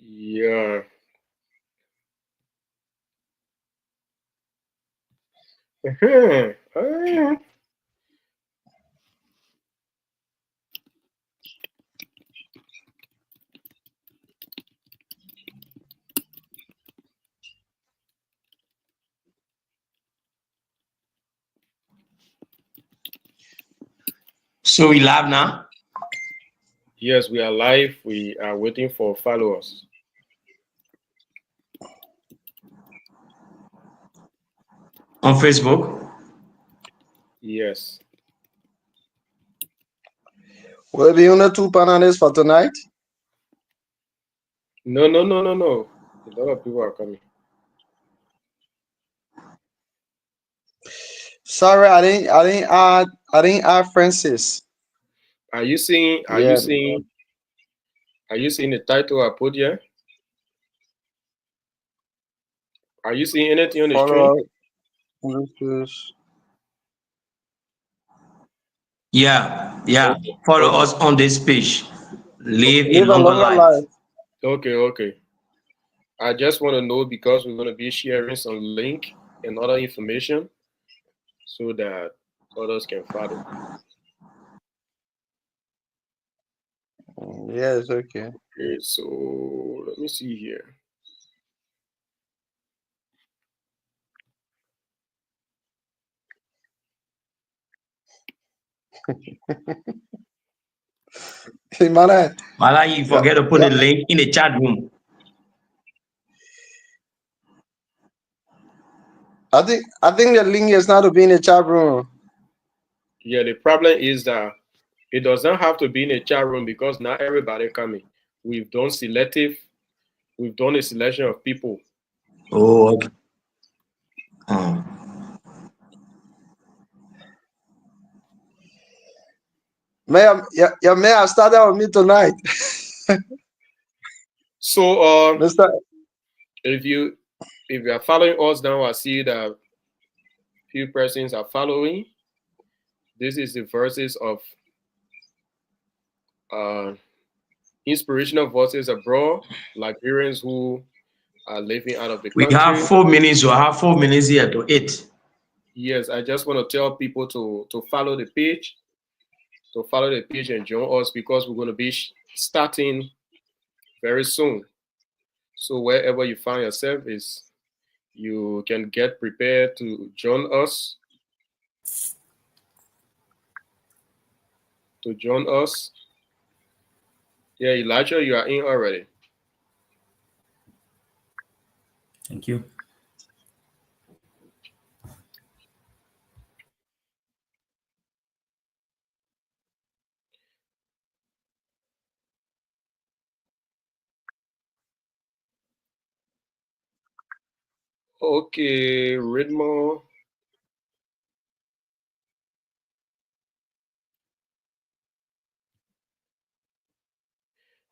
Yeah. Uh-huh. So we live now Yes, we are live. We are waiting for followers. on Facebook. Yes. Will be only two panelists for tonight. No, no, no, no, no. A lot of people are coming. Sorry, I didn't add Francis. Are you seeing? Are you Yeah. seeing? Are you seeing the title I put here? Are you seeing anything on the screen? Follow. This Yeah. Okay. Follow Okay. us on this page. Live a live a longer longer life. life. Okay. Okay. I just want to know because we're going to be sharing some link and other information so that others can follow. Yes, okay. Okay. So let me see here. Emmanuel, Mala, you yeah, forget to put yeah. the link in the chat room. I think the link is not to be in the chat room. Yeah. The problem is that it doesn't have to be in a chat room because not everybody coming. We've done selective. We've done a selection of people. Oh, okay. Um, May I start out with me tonight, So Mister? if you if you are following us now, I see that few persons are following. This is the verses of uh, inspirational voices abroad, Liberians who are living out of the we have country. 4 minutes. You have 4 minutes here to eat. Yes, I just want to tell people to follow the page, to follow the page and join us because we're going to be starting very soon. So wherever you find yourself is you can get prepared to join us. To join us. Yeah, Elijah, you are in already. Thank you. Okay, Redmond.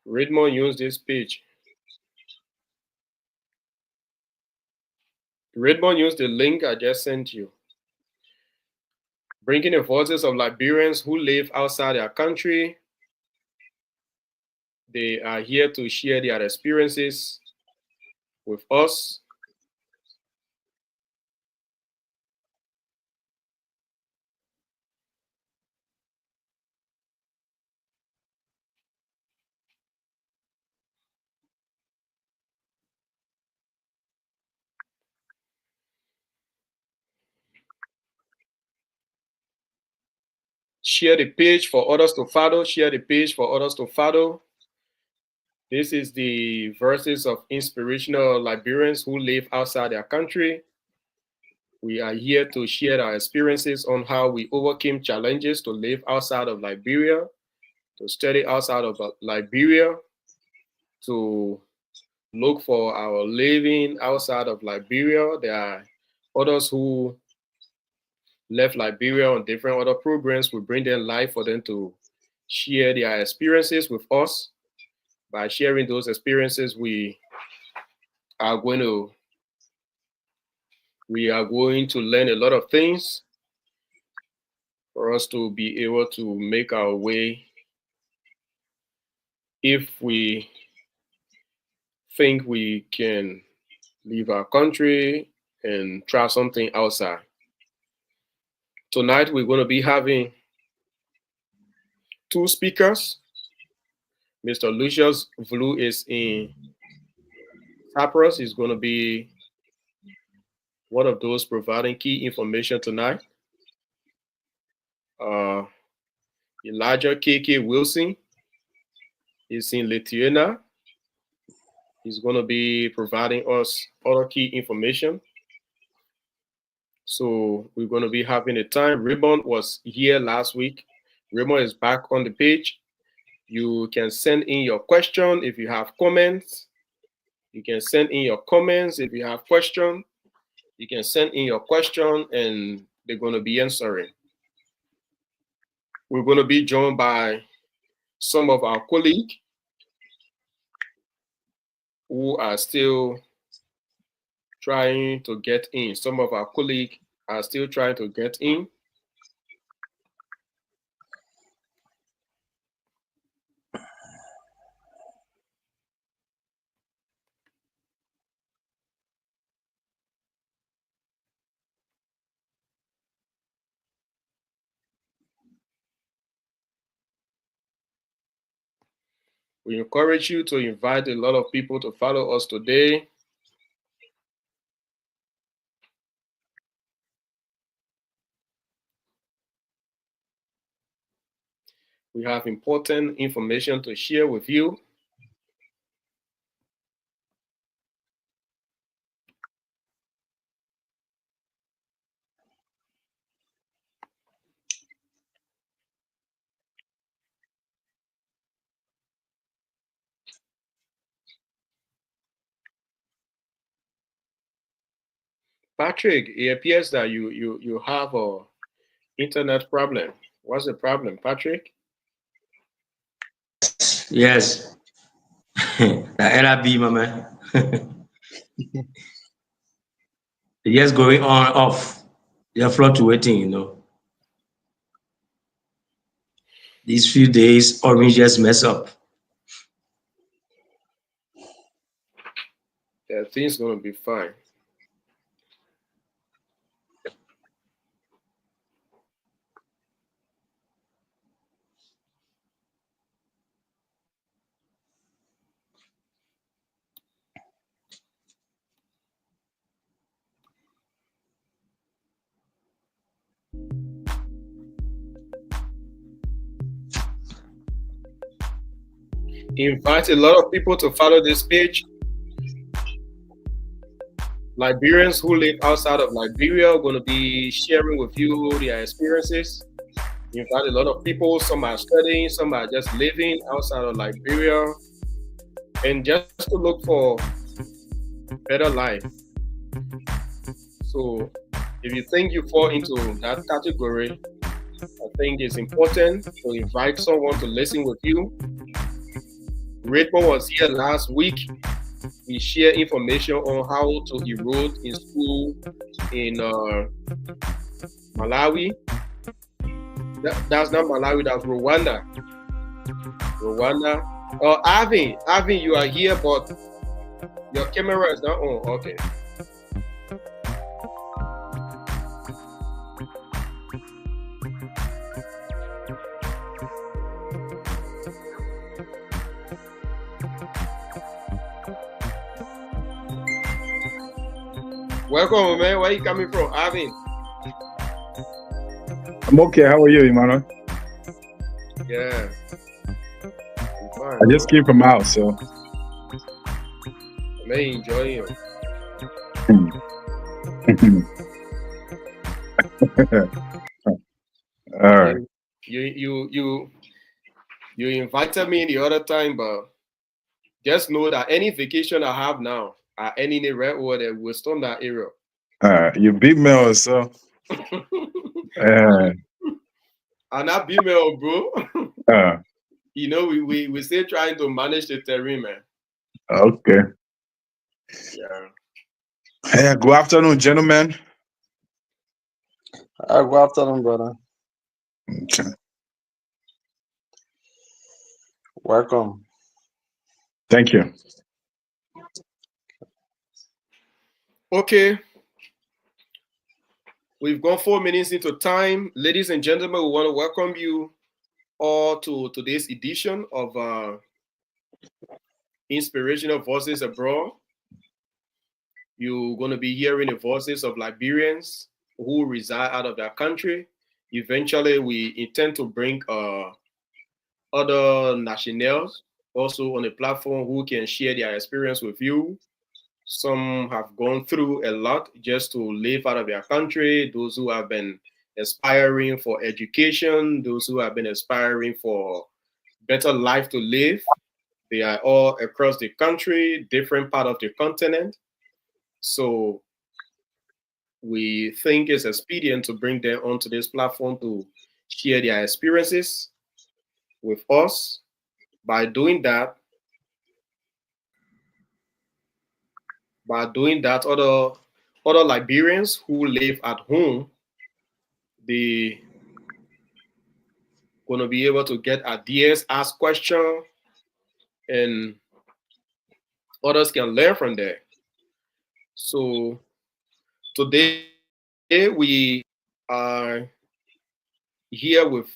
Redmond use this page. Redmond use the link I just sent you. Bringing the voices of Liberians who live outside their country. They are here to share their experiences with us. Share the page for others to follow. Share the page for others to follow. This is the verses of inspirational Liberians who live outside their country. We are here to share our experiences on how we overcame challenges to live outside of Liberia, to study outside of Liberia, to look for our living outside of Liberia. There are others who left Liberia on different other programs. We bring them live for them to share their experiences with us. By sharing those experiences, are going to we are going to learn a lot of things for us to be able to make our way if we think we can leave our country and try something outside. Tonight we're going to be having two speakers. Mr. Lucius Vlu is in Cyprus. He's going to be one of those providing key information tonight. Elijah K.K. Wilson is in Lithuania. He's going to be providing us other key information. So we're going to be having a time. Raymond was here last week. Raymond is back on the page. You can send in your question if you have comments. You can send in your comments if you have questions. You can send in your question and they're going to be answering. We're going to be joined by some of our colleagues who are still trying to get in. Some of our colleagues are still trying to get in. We encourage you to invite a lot of people to follow us today. We have important information to share with you. Patrick, it appears that you have a internet problem. What's the problem, Patrick? Yes. The LRB, my man. Just going on off. They're fluctuating, you know. These few days, Orange just mess up. Yeah, things gonna be fine. Invite a lot of people to follow this page. Liberians who live outside of Liberia are going to be sharing with you their experiences. Invite a lot of people. Some are studying, some are just living outside of Liberia, and just to look for better life. So if you think you fall into that category, I think it's important to invite someone to listen with you. Raymond was here last week. We share information on how to enroll in school in Malawi. That's not Malawi, that's Rwanda. Rwanda. Oh, Arvin, you are here, but your camera is not on. Okay. Welcome, man. Where are you coming from, Arvin? I'm okay. How are you, Emmanuel? Yeah. I just came from out, so. I may enjoy you. All right. You invited me the other time, but just know that any vacation I have now at any red or there will storm that area. You beat me on, so. I'm not female, bro. You know, we still trying to manage the terrain, man. Okay. Yeah. Hey, good afternoon, gentlemen. Good afternoon, brother. Okay. Welcome. Thank you. Okay. We've gone 4 minutes into time. Ladies and gentlemen, we want to welcome you all to today's edition of Inspirational Voices Abroad. You're going to be hearing the voices of Liberians who reside out of their country. Eventually, we intend to bring other nationals also on the platform who can share their experience with you. Some have gone through a lot just to live out of their country, those who have been aspiring for education, those who have been aspiring for better life to live. They are all across the country, different part of the continent. So we think it's expedient to bring them onto this platform to share their experiences with us. By doing that, other Liberians who live at home, they going to be able to get ideas, ask questions, and others can learn from there. So today we are here with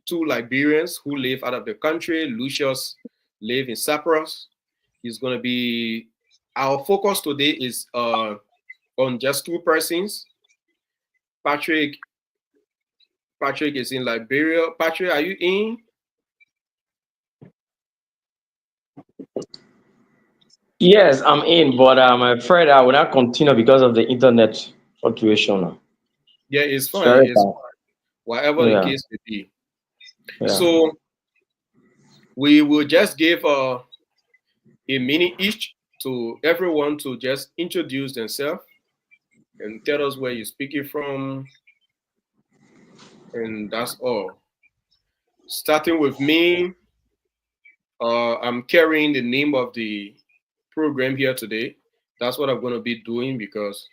two Liberians who live out of the country. Lucius live in Cyprus. He's going to be, our focus today is on just two persons. Patrick is in Liberia. Patrick, are you in? Yes, I'm in, but I'm afraid I will not continue because of the internet fluctuation. Yeah, it's fine. Sorry It's about whatever the yeah, case may be. yeah. So we will just give a minute each to everyone to just introduce themselves and tell us where you're speaking from, and that's all. Starting with me, I'm carrying the name of the program here today. That's what I'm going to be doing because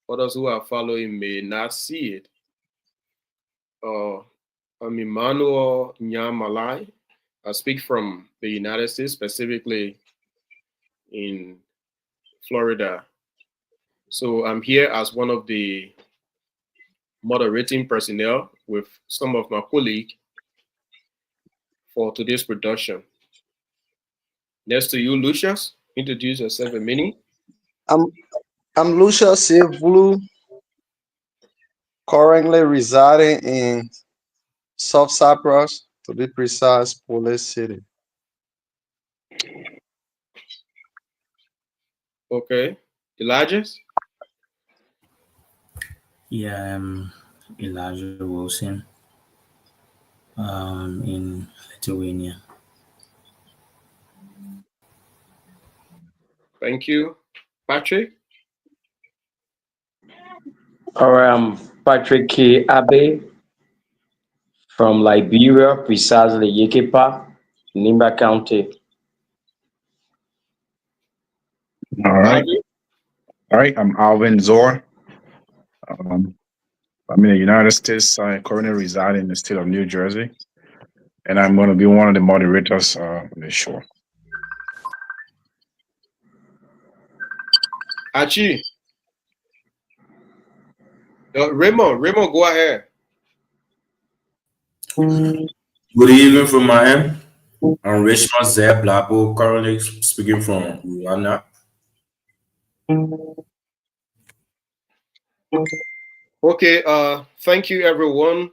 others who are following may not see it. I'm Emmanuel Nyamalai. I speak from the United States, specifically in Florida. So I'm here as one of the moderating personnel with some of my colleagues for today's production. Next to you, Lucius. Introduce yourself a minute. I'm I'm Lucius Vulu, currently residing in South Cyprus, to be precise, Police City. Okay. Elijah? Yeah, I'm Elijah Wilson in Lithuania. Thank you. Patrick? All right, I'm Patrick K. Abe from Liberia, precisely Yekepa, Nimba County. All right. Alvin? All right. I'm Alvin Zor. Um, I'm in the United States. I currently reside in the state of New Jersey, and I'm going to be one of the moderators on the show. Achi? Raymond, go ahead. Good evening from Miami. I'm Richmond Zeb Lapo, currently speaking from Rwanda. Okay, thank you everyone.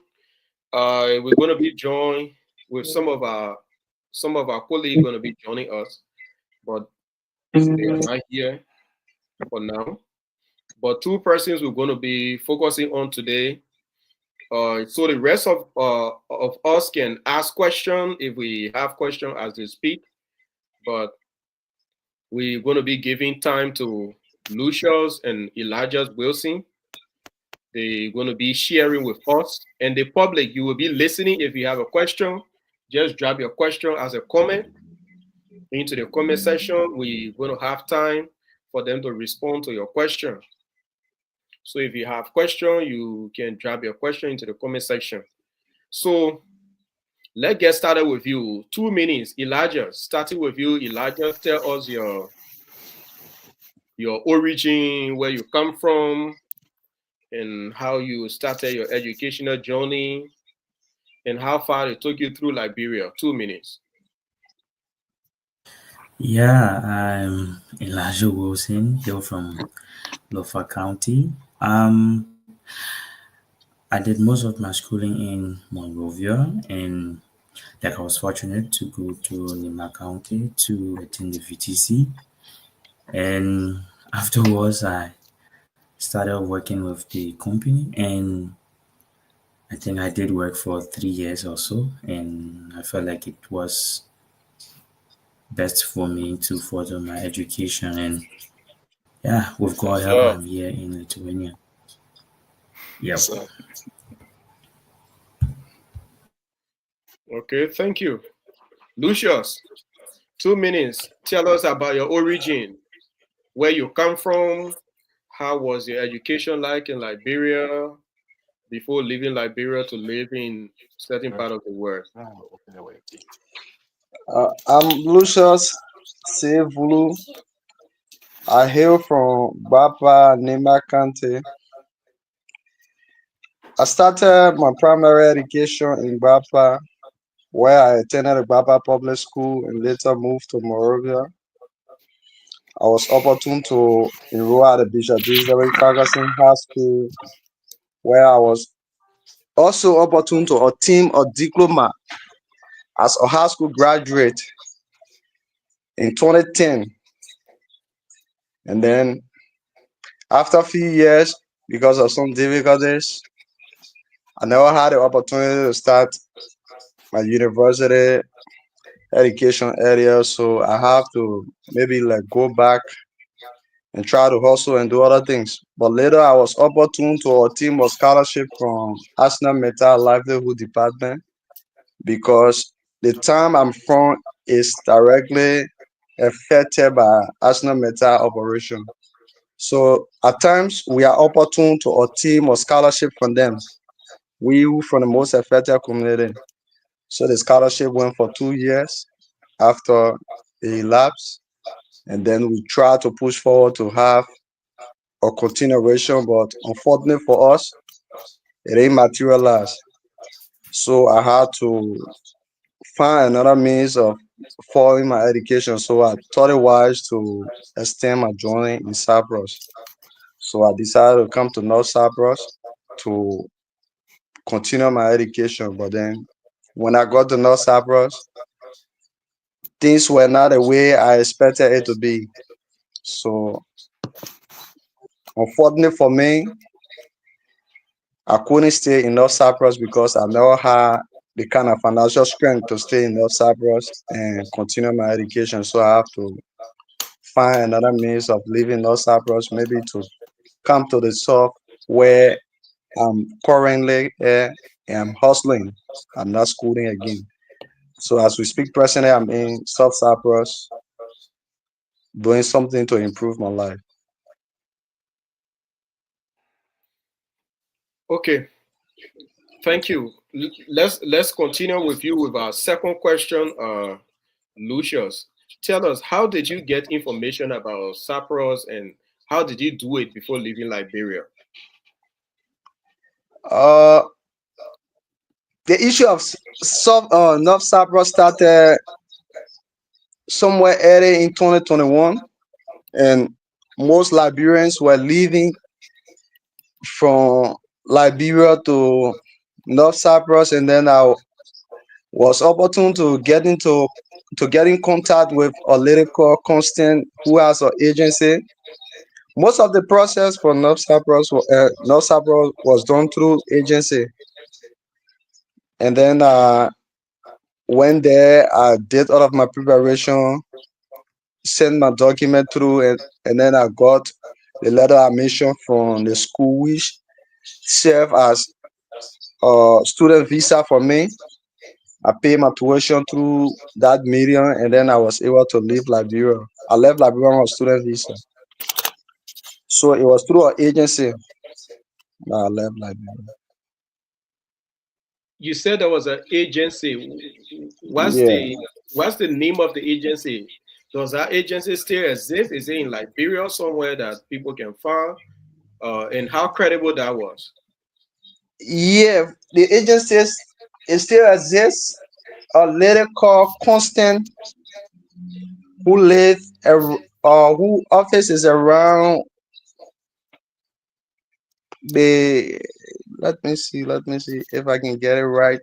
We're going to be joined with some of our colleagues going to be joining us, but they are not here for now. But two persons we're going to be focusing on today. So the rest of us can ask questions if we have questions as they speak, but we're going to be giving time to Lucius and Elijah Wilson. They're going to be sharing with us and the public. You will be listening. If you have a question, just drop your question as a comment into the comment section. We're going to have time for them to respond to your question. So if you have question, you can drop your question into the comment section. So let's get started with you. 2 minutes, Elijah. Starting with you, Elijah. Tell us your origin, where you come from, and how you started your educational journey, and how far it took you through Liberia. 2 minutes. Yeah, I'm Elijah Wilson, here from Lofa County. I did most of my schooling in Monrovia, and like I was fortunate to go to Nima County to attend the VTC. And afterwards, I started working with the company, and I think I did work for 3 years or so, and I felt like it was best for me to further my education. And yeah, with God help, So, I'm here in Lithuania. Yep. so okay, thank you. Lucius, 2 minutes. Tell us about your origin, where you come from, how was your education like in Liberia before leaving Liberia to live in certain part of the world. I'm Lucius Sevulu. I hail from Bapa, Nima County. I started my primary education in Bapa, where I attended a Bapa public school and later moved to Morovia. I was opportune to enroll at the Bishop Disraeli Ferguson High School, where I was also opportune to obtain a diploma as a high school graduate in 2010. And then after a few years, because of some difficulties, I never had the opportunity to start my university education area. So I have to maybe like go back and try to hustle and do other things. But later I was opportune to a team of scholarship from Arsenal Metal Livelihood Department because the town I'm from is directly affected by Arsenal Metal operation. So at times we are opportune to a team of scholarship from them. We who from the most affected community. So the scholarship went for 2 years after it elapsed, and then we try to push forward to have a continuation, but unfortunately for us, it ain't materialized. So I had to find another means of following my education. So I thought it wise to extend my journey in Cyprus. So I decided to come to North Cyprus to continue my education. But then when I got to North Cyprus, things were not the way I expected it to be. So unfortunately for me, I couldn't stay in North Cyprus because I never had the kind of financial strength to stay in North Cyprus and continue my education. So I have to find another means of living North Cyprus, maybe to come to the south where I'm currently and I'm hustling. I'm not schooling again. So as we speak presently, I'm in South Cyprus doing something to improve my life. Okay, thank you. Let's continue with you with our second question, Lucius. Tell us, how did you get information about Cyprus and how did you do it before leaving Liberia? Uh, the issue of North Cyprus started somewhere early in 2021, and most Liberians were leaving from Liberia to North Cyprus, and then I was opportune to get in contact with a lady called Constant who has an agency. Most of the process for North Cyprus was done through agency, and then went there. I did all of my preparation, sent my document through, and then I got the letter of admission from the school, which served as a student visa for me. I paid my tuition through that medium, and then I was able to leave Liberia. I left Liberia on a student visa. So it was through an agency that I left Liberia. You said there was an agency. What's Yeah. the what's the name of the agency? Does that agency still exist? Is it in Liberia somewhere that people can find? And how credible that was? Yeah, the agencies it still exists. A lady called Constant who live who office is around the let me see if I can get it right.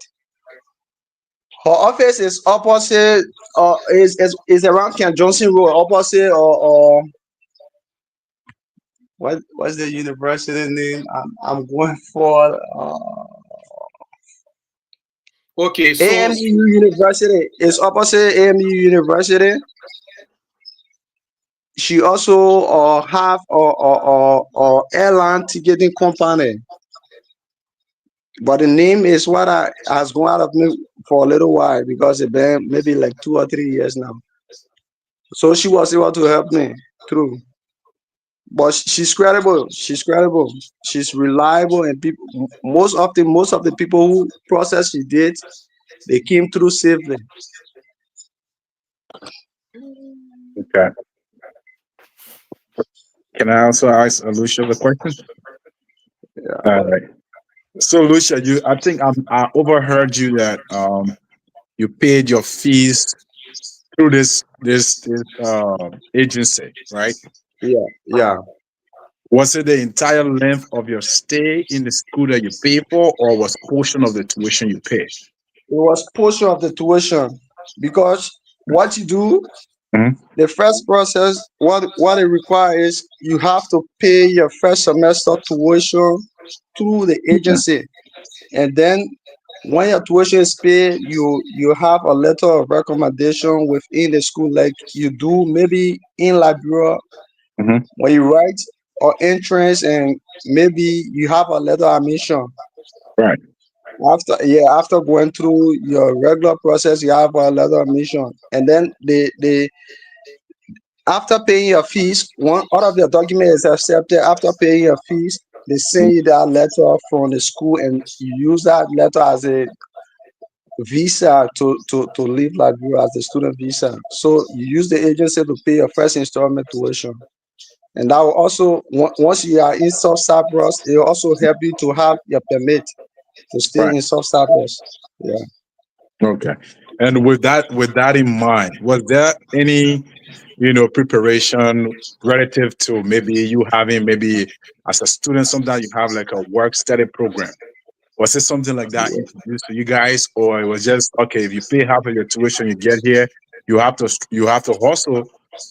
Her office is opposite is around Ken Johnson Road, opposite or what's the university name? I'm going for Okay, so AMU University. It's opposite AMU University. She also have airline ticketing company, but the name is what I has gone out of me for a little while because it been maybe like 2 or 3 years now. So she was able to help me through. But she's credible. She's credible. She's reliable, and people most of the people who process she did, they came through safely. Okay. Can I also ask Lucia the question? All right. So Lucia, I think I overheard you that you paid your fees through this agency, right? Yeah, yeah. Was it the entire length of your stay in the school that you paid for, or was portion of the tuition you paid? It was portion of the tuition because what you do, Mhm. the first process, what it requires, you have to pay your first semester tuition through the agency, and then when your tuition is paid, you have a letter of recommendation within the school, like you do maybe in Liberia Mhm. when you write or entrance, and maybe you have a letter of admission. Right. After going through your regular process, you have a letter of admission, and then they after paying your fees, one out of your document is accepted. After paying your fees, they send you that letter from the school, and you use that letter as a visa to live Liberia as a student visa. So you use the agency to pay your first installment tuition. And that will also, once you are in South Cyprus, it will also help you to have your permit to stay Right. in South Cyprus. Yeah. Okay. And with that in mind, was there any preparation relative to maybe you having maybe as a student sometimes you have like a work study program? Was it something like that introduced to you guys, or it was just okay? If you pay half of your tuition, you get here, you have to hustle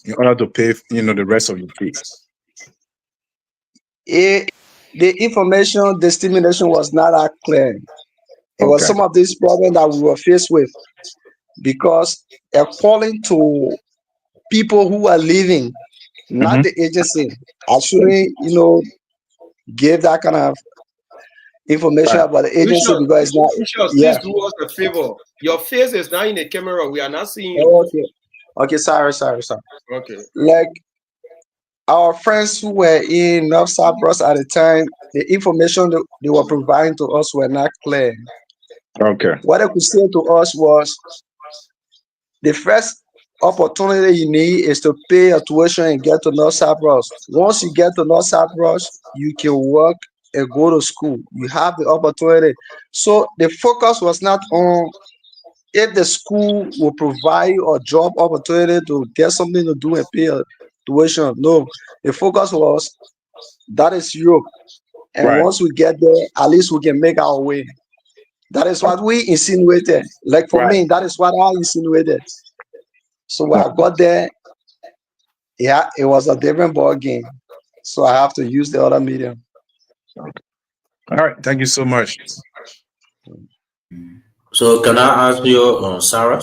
in order to pay the rest of your fees. It, the information dissemination was not that clear. It was Okay. some of these problems that we were faced with because according to people who are leaving, not Hmm. the agency, I shouldn't, give that kind of information Right. about the agency Lucius, because it's not. Lucius, Yeah. please do us a favor. Your face is now in the camera. We are not seeing you. Okay. Okay. Sorry. Okay. Like our friends who were in North Cyprus at the time, the information that they were providing to us were not clear. Okay. What they could say to us was the first opportunity you need is to pay your tuition and get to North Cyprus. Once you get to North Cyprus, you can work and go to school. You have the opportunity. So the focus was not on if the school will provide you a job opportunity to get something to do and pay your tuition. No, the focus was that is Europe. And Right. once we get there, at least we can make our way. That is what we insinuated. Like for Right. me, that is what I insinuated. So when No. I got there, yeah, it was a different ball game. So I have to use the other medium. All right. Thank you so much. So can I ask you, Sarah?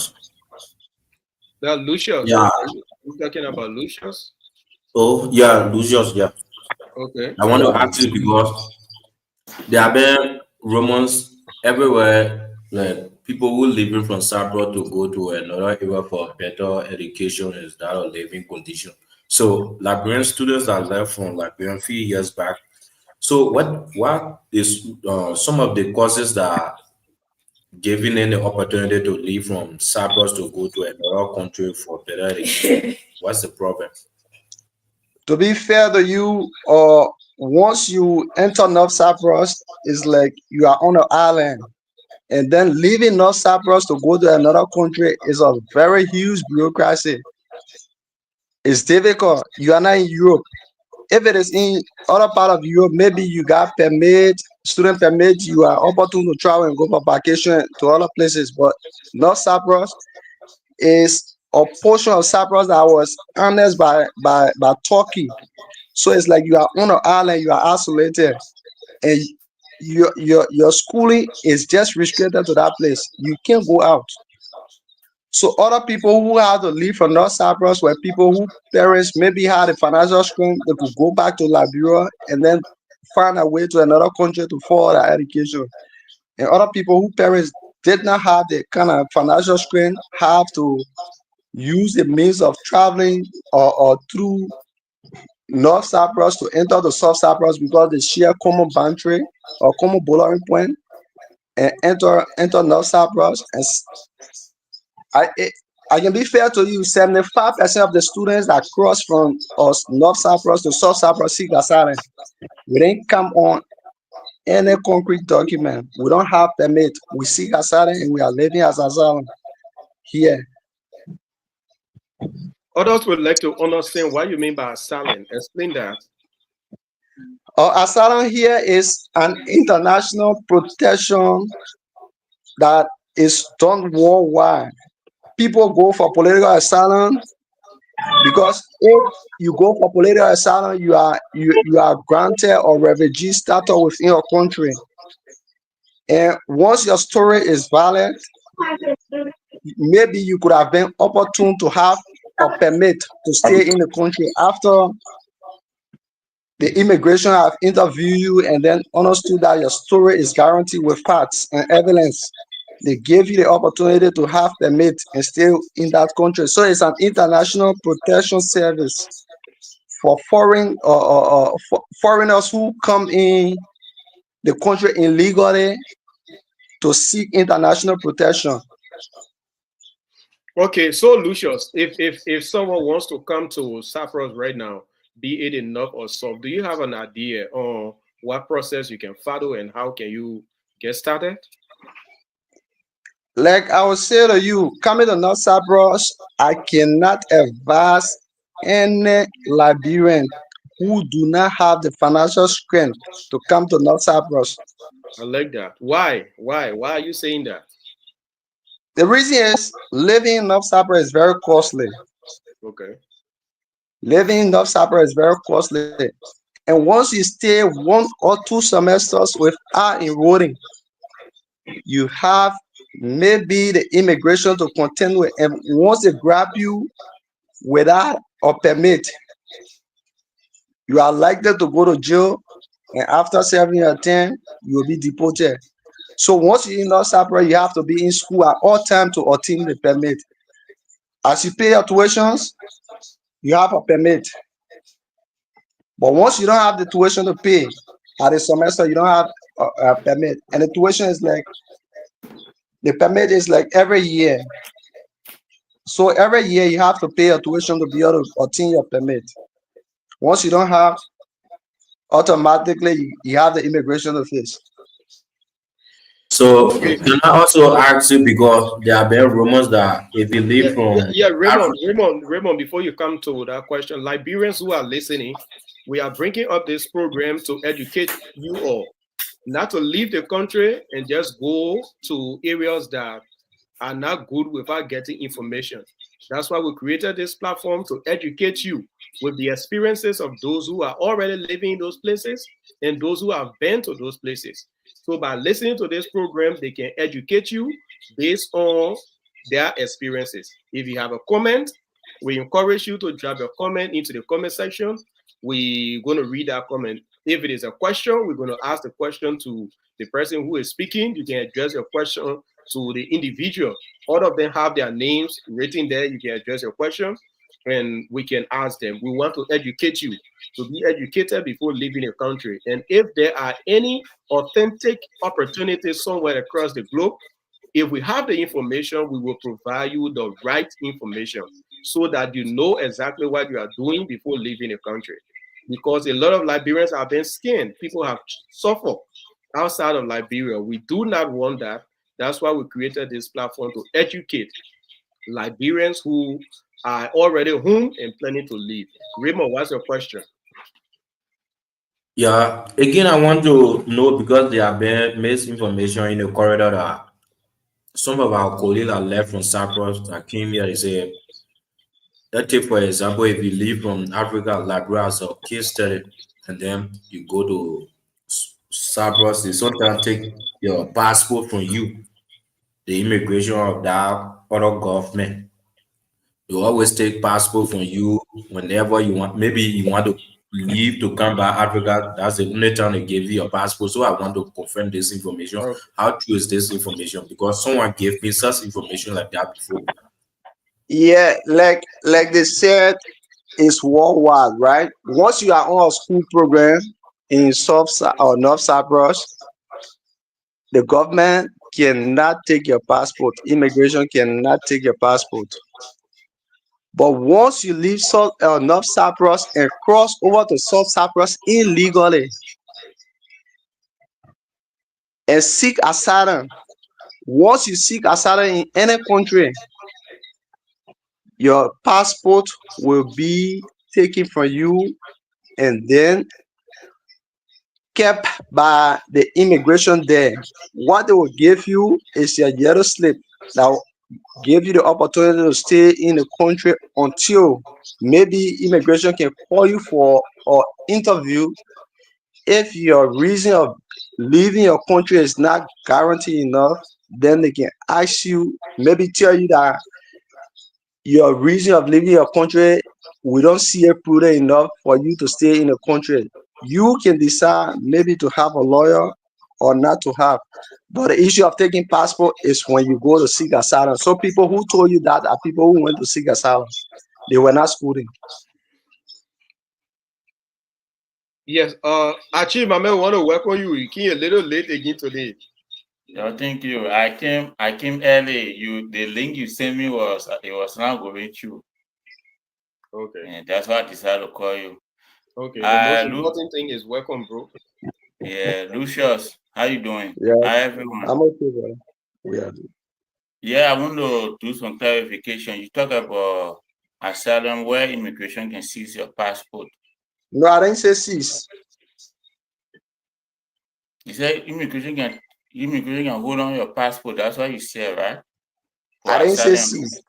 Now, Lucius, Yeah. are you talking about Lucius? Oh, yeah, Lucius. Yeah. Okay. I want to Yeah. ask you because there have been rumors everywhere, like people who living from Cyprus to go to another area for better education is that of living condition. So Liberian students that left from Liberian few years back. So what is some of the causes that are giving any opportunity to leave from Cyprus to go to another country for better education? What's the problem? To be fair to you, once you enter North Cyprus, it's like you are on an island. And then leaving North Cyprus to go to another country is a very huge bureaucracy. It's difficult. You are not in Europe. If it is in other part of Europe, maybe you got permit, student permit, you are opportune to travel and go for vacation to other places. But North Cyprus is a portion of Cyprus that was annexed by Turkey. So it's like you are on an island, you are isolated, and your schooling is just restricted to that place. You can't go out. So other people who had to leave from North Cyprus were people who parents maybe had a financial strength, they could go back to Liberia and then find a way to another country to follow their education. And other people who parents did not have the kind of financial strength have to use the means of traveling or through North Cyprus to enter the South Cyprus because they share common boundary or common bordering point and enter North Cyprus. And I it, I can be fair to you, 75% of the students that cross from us North Cyprus to South Cyprus seek asylum. We didn't come on any concrete document. We don't have permit. We seek asylum and we are living as asylum here. Others would like to understand what you mean by asylum. Explain that. Our asylum here is an international protection that is done worldwide. People go for political asylum because if you go for political asylum, you are granted or refugee status within your country. And once your story is valid, maybe you could have been opportune to have a permit to stay in the country after the immigration have interviewed you and then understood that your story is guaranteed with facts and evidence. They gave you the opportunity to have permit and stay in that country. So it's an international protection service for foreigners who come in the country illegally to seek international protection. Okay, so Lucius, if someone wants to come to Cyprus right now, be it in North or South, do you have an idea on what process you can follow and how can you get started? Like I will say to you, coming to North Cyprus, I cannot advise any Liberian who do not have the financial strength to come to North Cyprus. I like that. Why? Why? Why are you saying that? The reason is living in North Cyprus is very costly. Okay. Living in North Cyprus is very costly. And once you stay 1 or 2 semesters without enrolling, you have maybe the immigration to contend with. And once they grab you without a permit, you are likely to go to jail. And after serving your term, you will be deported. So once you're in North Cyprus, you have to be in school at all time to obtain the permit. As you pay your tuitions, you have a permit. But once you don't have the tuition to pay at a semester, you don't have a permit. And the tuition is like the permit is like every year. So every year you have to pay your tuition to be able to obtain your permit. Once you don't have, automatically you have the immigration to face. So Okay. can I also ask you, because there have been rumors that if you Yeah, leave from yeah, Africa, Raymond, before you come to that question, Liberians who are listening, we are bringing up this program to educate you all, not to leave the country and just go to areas that are not good without getting information. That's why we created this platform to educate you with the experiences of those who are already living in those places and those who have been to those places. So by listening to this program, they can educate you based on their experiences. If you have a comment, we encourage you to drop your comment into the comment section. We're going to read that comment. If it is a question, we're going to ask the question to the person who is speaking. You can address your question to the individual. All of them have their names written there. You can address your question and we can ask them. We want to educate you to be educated before leaving the country. And if there are any authentic opportunities somewhere across the globe, if we have the information, we will provide you the right information so that you know exactly what you are doing before leaving the country. Because a lot of Liberians have been skinned. People have suffered outside of Liberia. We do not want that. That's why we created this platform to educate Liberians who are already home and planning to leave. Raymond, what's your question? Yeah, again, I want to know because there have been misinformation in the corridor that some of our colleagues are left from Cyprus that came here. They say, let's take for example, if you leave from Africa, Liberia as a case study, and then you go to Cyprus, they sometimes take your passport from you, the immigration of that other government. You always take passport from you whenever you want. Maybe you want to leave to come back Africa. That's the only time they give you your passport. So I want to confirm this information. Okay. How true is this information? Because someone gave me such information like that before. Yeah, like they said, it's worldwide, right? Once you are on a school program in or North Cyprus, the government cannot take your passport. Immigration cannot take your passport. But once you leave North Cyprus and cross over to South Cyprus illegally and seek asylum, once you seek asylum in any country, your passport will be taken from you and then kept by the immigration there. What they will give you is your yellow slip that will give you the opportunity to stay in the country until maybe immigration can call you for an interview. If your reason of leaving your country is not guaranteed enough, then they can ask you, maybe tell you that your reason of leaving your country, we don't see it prudent enough for you to stay in the country. You can decide maybe to have a lawyer or not to have. But the issue of taking passport is when you go to seek asylum. So people who told you that are people who went to seek asylum. They were not schooling. Yes, Achim, I want to welcome you. You came a little late again today. No, thank you. I came early. The link you sent me was not going through. Okay. And that's why I decided to call you. Okay. The most important thing is welcome, bro. Yeah, Lucius, how you doing? Yeah, Hi everyone. I'm okay, bro. Yeah. Yeah, I want to do some clarification. You talk about asylum where immigration can seize your passport. No, I didn't say seize. You said immigration can hold on your passport. That's what you said, right? For I didn't say asylum. seize.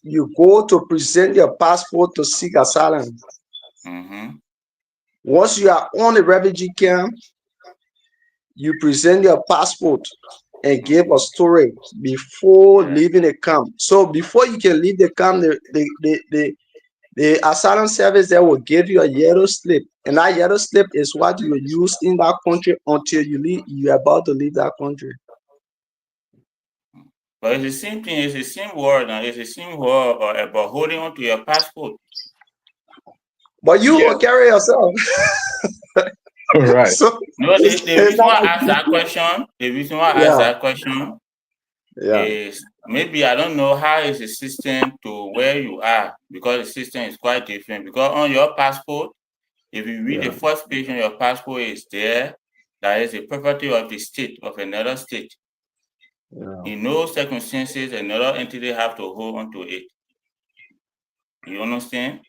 You go to present your passport to seek asylum. Mm-hmm. Once you are on the refugee camp, you present your passport and give a story before leaving the camp. So before you can leave the camp, the asylum service there will give you a yellow slip, and that yellow slip is what you use in that country until you're about to leave that country. But it's the same thing. It's the same word, and it's the same word about holding on to your passport. But you will carry yourself. Right. So no, the reason why I asked that question, is maybe I don't know how is the system to where you are, because the system is quite different. Because on your passport, if you read the first page on your passport, is there that is the property of the state, of another state. In no circumstances another entity have to hold on to it. You understand?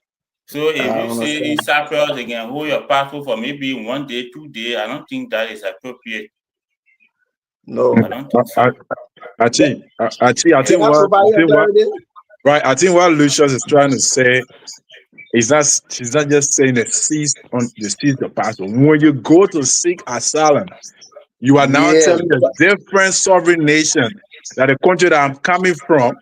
So if you say in Cyprus they can hold your passport for maybe 1 day, 2 days, I don't think that is appropriate. No, I don't think so. I think what Lucius is trying to say is that she's not just saying that seize the passport. When you go to seek asylum, you are now telling a different sovereign nation that the country that I'm coming from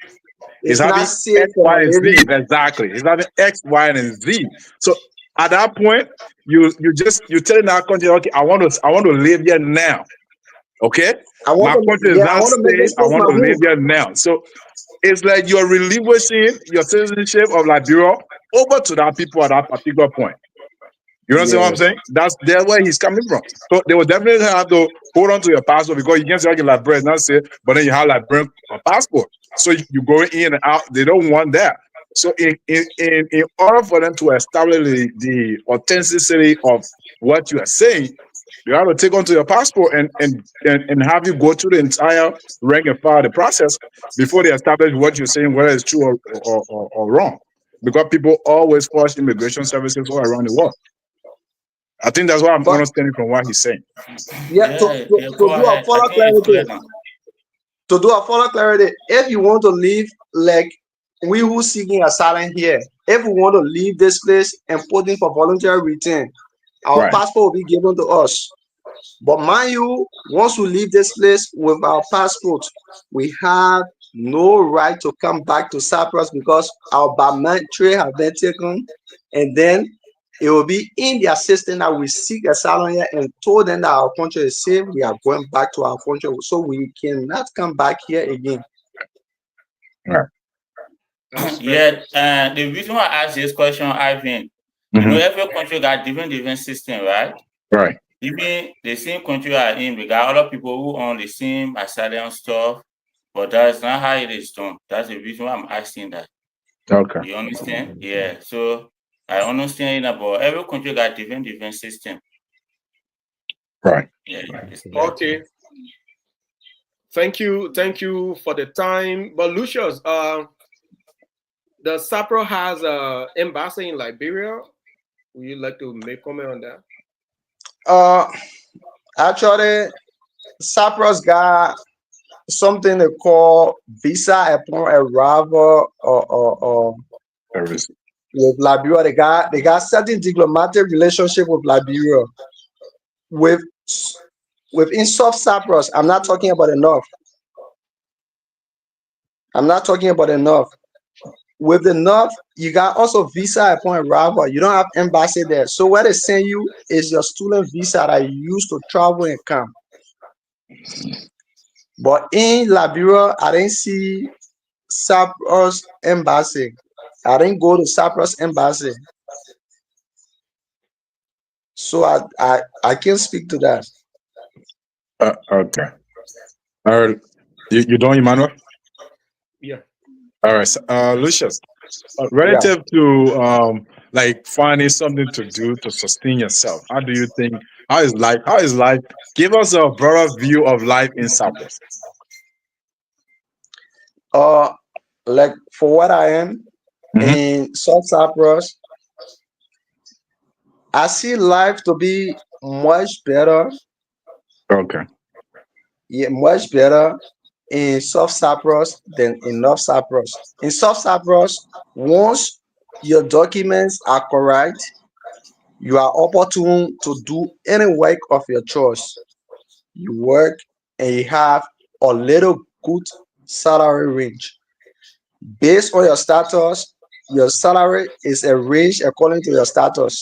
is having X, Y, and Z. Exactly. It's having X, Y, and Z. So at that point, you're telling that country, okay, I want to live here now. Okay? My country is not safe. I want to live here now. So it's like you're relinquishing your citizenship of Liberia over to that people at that particular point. You understand what I'm saying? That's where he's coming from. So they will definitely have to hold on to your passport, because you can't say like Liberian, not say, but then you have Liberian passport. So you go in and out. They don't want that. So in order for them to establish the authenticity of what you are saying, you have to take onto your passport and have you go through the entire rank and file the process before they establish what you're saying, whether it's true or wrong. Because people always forge immigration services all around the world. I think that's what I'm But understanding from what he's saying. yeah, Yeah, yeah, to go do a ahead. I further think it's clear clarity, now. if you want to leave, like we who seeking asylum here, if we want to leave this place and put in for voluntary return, our Right. passport will be given to us. But mind you, once we leave this place with our passport, we have no right to come back to Cyprus because our biometric have been taken, and then it will be in their system that we seek asylum here and told them that our country is safe. We are going back to our country, so we cannot come back here again. Right. That's very Yeah, the reason why I asked this question, Ivan, Hmm. every country got different system, right? Right. Even the same country we are in, we got other people who own the same asylum stuff, but that's not how it is done. That's the reason why I'm asking that. Okay. You understand? Yeah. So I understand it, but every country got different system. Right. Yeah, it's clear. okay. Thank you for the time. But Lucius, the Cyprus has a embassy in Liberia. Would you like to make comment on that? Uh, Actually, Cyprus got something they call visa upon arrival or Service. with Liberia. They got certain diplomatic relationship with Liberia. With within South Cyprus, I'm not talking about the north. I'm not talking about the north. With the north, you got also visa upon arrival. You don't have embassy there. So what they send you is your student visa that you use to travel and come. But in Liberia, I didn't see Cyprus embassy. I didn't go to Cyprus embassy. So I can't speak to that. Okay. All right. You don't, Emmanuel? Yeah. All right. So, Lucius, Yeah. relative to like finding something to do to sustain yourself, how do you think? How is life? Give us a broader view of life in Cyprus. Uh like for what I am Hmm. in South Cyprus, I see life to be much better, Okay. yeah, much better in South Cyprus than in North Cyprus. In South Cyprus, once your documents are correct, you are opportune to do any work of your choice. You work and you have a little good salary range. Based on your salary is arranged according to your status.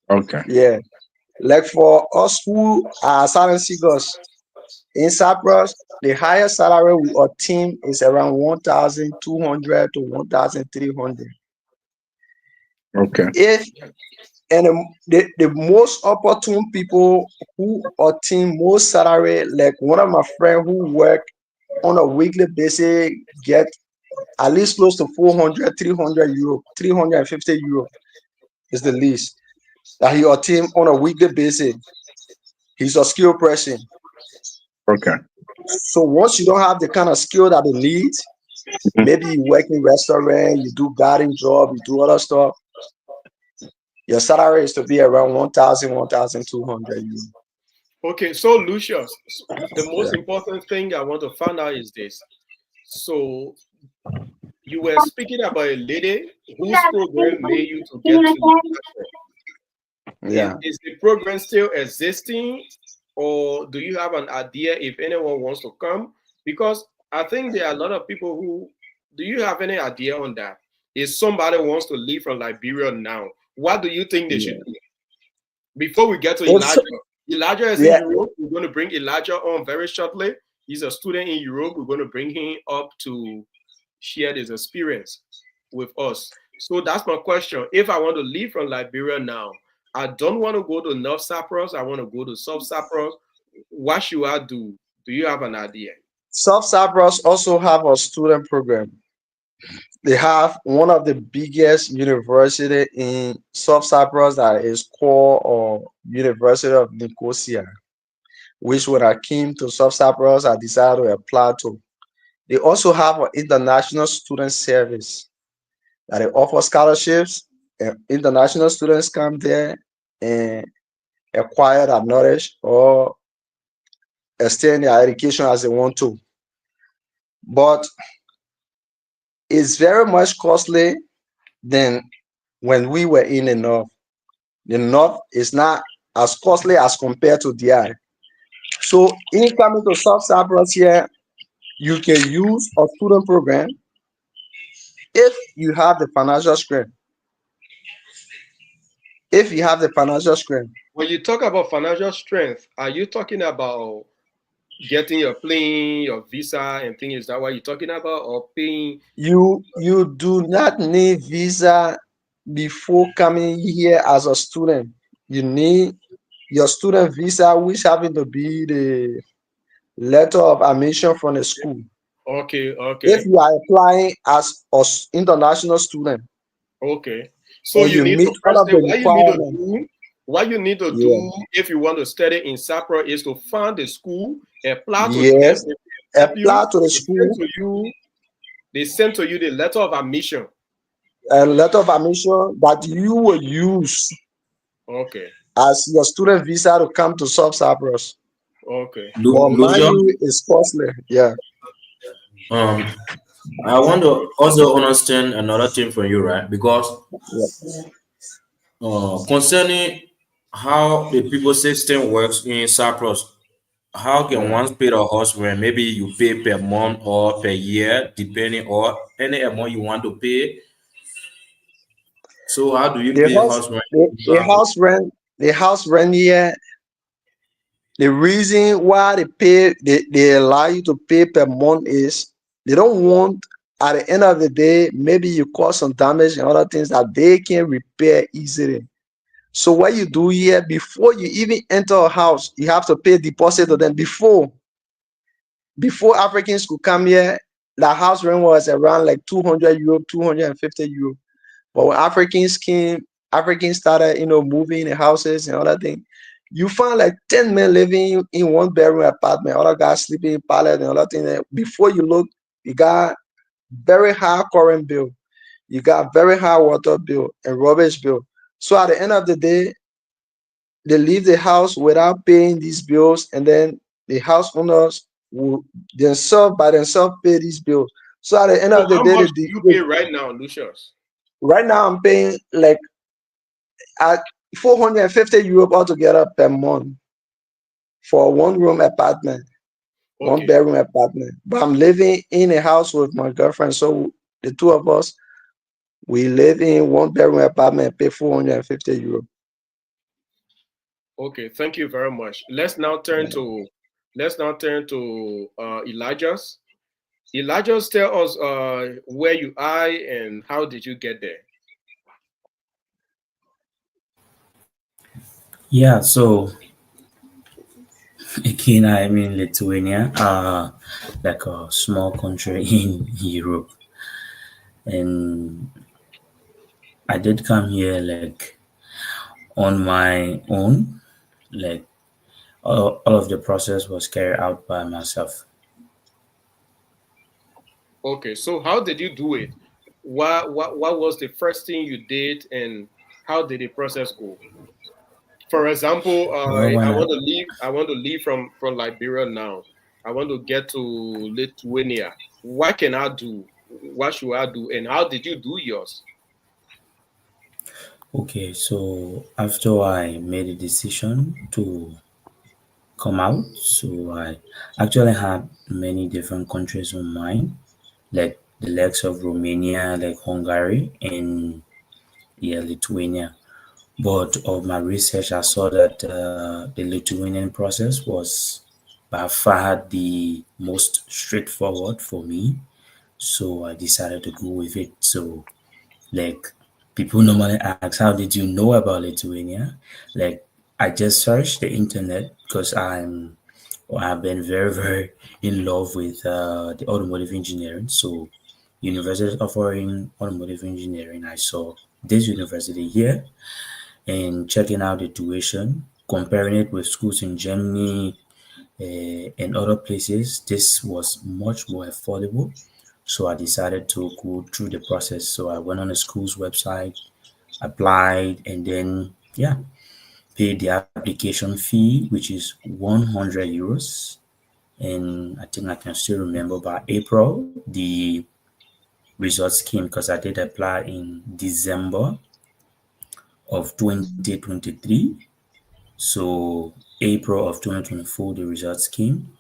Okay. Yeah. Like for us who are asylum seekers in Cyprus, the highest salary we obtain is around 1,200 to 1,300. Okay. If and the most opportune people who obtain most salary, like one of my friends who work on a weekly basis, get at least close to 400, 300 euro, 350 euro is the least that he obtain on a weekly basis. He's a skilled person. Okay. So once you don't have the kind of skill that they need, Mhm. maybe you work in restaurant, you do garden job, you do other stuff, your salary is to be around 1,000, 1,200 euro. Okay, so Lucius, the Yeah. most important thing I want to find out is this. So you were speaking about a lady whose program made you to get to Cyprus. Yeah. Is the program still existing, or do you have an idea if anyone wants to come? Because I think there are a lot of people who. Do you have any idea on that? If somebody wants to leave from Liberia now, what do you think they should Yeah. do? Before we get to It's Elijah, Elijah is in yeah. Europe. We're going to bring Elijah on very shortly. He's a student in Europe. We're going to bring him up to share his experience with us. So that's my question. If I want to leave from Liberia now, I don't want to go to North Cyprus. I want to go to South Cyprus. What should I do? Do you have an idea? South Cyprus also have a student program. They have one of the biggest university in Sub-Cyprus that is called University of Nicosia, which when I came to Sub-Cyprus, I decided to apply to. They also have an international student service that they offer scholarships, and international students come there and acquire that knowledge or extend their education as they want to. But it's very much costly than when we were in the north. The north is not as costly as compared to DI. So in coming to South Cyprus here, you can use a student program if you have the financial strength. If you have the financial strength, When you talk about financial strength, are you talking about getting your plane, your visa, and things? Is that what you're talking about, or paying? you do not need visa before coming here as a student. You need your student visa, which having to be the letter of admission from the school. Okay, If okay, you are applying as an international student okay. So and you you need meet to all first of thing the what you need to requirements, do. What you need to yeah, do if you want to study in Cyprus is to find the school, apply to them. yes, They help you. apply to the They send school to you. They send to you the letter of admission. and letter of admission that you will use Okay, as your student visa to come to South Cyprus. okay, But mind Lucia, you, it's costly. Yeah, um, I want to also understand another thing from you, right? Because yeah, concerning how the people system works in Cyprus, how can yeah. one pay the house rent? Maybe you pay per month or per year, depending, or any amount you want to pay. So how do you The pay house, house rent the, in the Cyprus? house rent, the house rent here. The reason why they allow you to pay per month is they don't want at the end of the day maybe you cause some damage and other things that they can repair easily. So what you do here before you even enter a house, you have to pay deposit to them before Africans could come here. The house rent was around like 200 euro, 250 euro. But when Africans came, Africans started, moving in houses and other things. You find like 10 men living in one bedroom apartment, other guys sleeping in pallet and other things. Before you look, you got very high current bill, you got very high water bill and rubbish bill. So at the end of the day, they leave the house without paying these bills, and then the house owners will themselves by themselves pay these bills. So at the end so of the how day, much do you pay right now, Lucius? right now I'm paying like at 450 euro altogether per month for a one room apartment, one Okay, bedroom apartment. But I'm living in a house with my girlfriend. So the two of us, we live in one bedroom apartment and pay 450 euro. okay. Thank you very much. Let's now turn to Elijah's. Elijah's, tell us where you are and how did you get there. Yeah, so again, I'm in Lithuania, like a small country in Europe, and I did come here like on my own. Like all of the process was carried out by myself. Okay, so how did you do it? What was the first thing you did, and how did the process go? For example, Well, when I I want to leave. I want to leave from Liberia now. I want to get to Lithuania. What can I do? What should I do? And how did you do yours? okay, so after I made a decision to come out, so I actually had many different countries on mind, like the likes of Romania, like Hungary, and yeah, Lithuania. But of my research, I saw that the Lithuanian process was by far the most straightforward for me. So I decided to go with it. So, like, people normally ask, how did you know about Lithuania? Like, I just searched the internet because I've been very, very in love with the automotive engineering. So, universities offering automotive engineering. I saw this university here and checking out the tuition, comparing it with schools in Germany and other places. This was much more affordable. So I decided to go through the process. So I went on the school's website, applied, and then, yeah, paid the application fee, which is 100 euros. And I think I can still remember by April, the results came because I did apply in December of 2023. So April of 2024, the results came.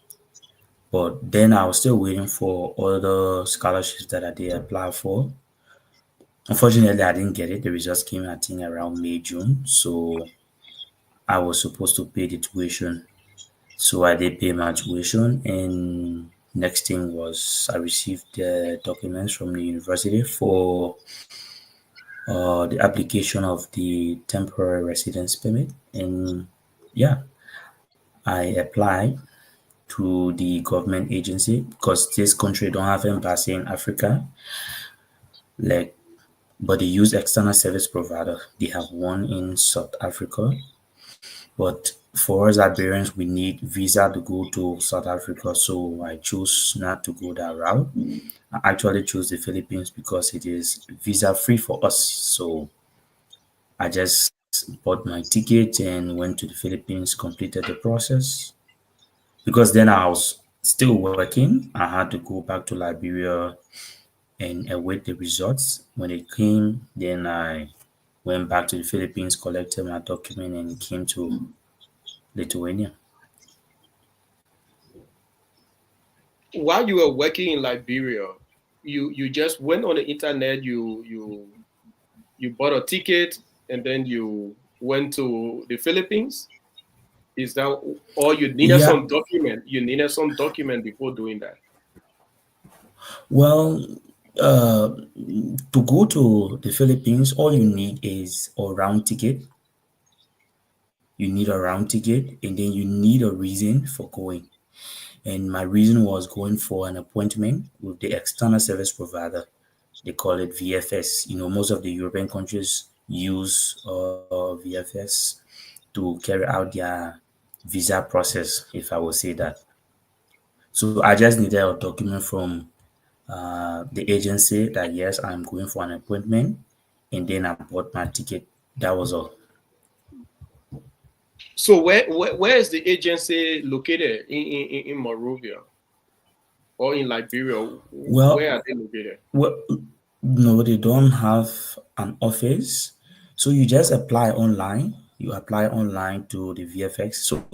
But then I was still waiting for other scholarships that I did apply for. Unfortunately, I didn't get it. The results came, I think, around May, June. So I was supposed to pay the tuition. So I did pay my tuition, and next thing was I received the documents from the university for the application of the temporary residence permit. And yeah, I applied to the government agency because this country don't have embassy in Africa, like, but they use external service provider. They have one in South Africa, but for us Iberians, we need visa to go to South Africa, so I chose not to go that route. I actually chose the Philippines because it is visa free for us. So I just bought my ticket and went to the Philippines, completed the process. Because then I was still working, I had to go back to Liberia and await the results. When it came, then I went back to the Philippines, collected my document, and came to Lithuania. While you were working in Liberia, you just went on the internet, you bought a ticket, and then you went to the Philippines. Is that, or you needed Yeah, some document? You needed some document before doing that. well, uh, to go to the Philippines, all you need is a round ticket. You need a round ticket, and then you need a reason for going. And my reason was going for an appointment with the external service provider. They call it VFS. You know, most of the European countries use VFS to carry out their visa process, if I will say that. So I just needed a document from the agency that yes, I'm going for an appointment, and then I bought my ticket. That was all. So where is the agency located in Monrovia or in Liberia? Where Well, are they located? well, no, they don't have an office. So you just apply online. You apply online to the VFX. So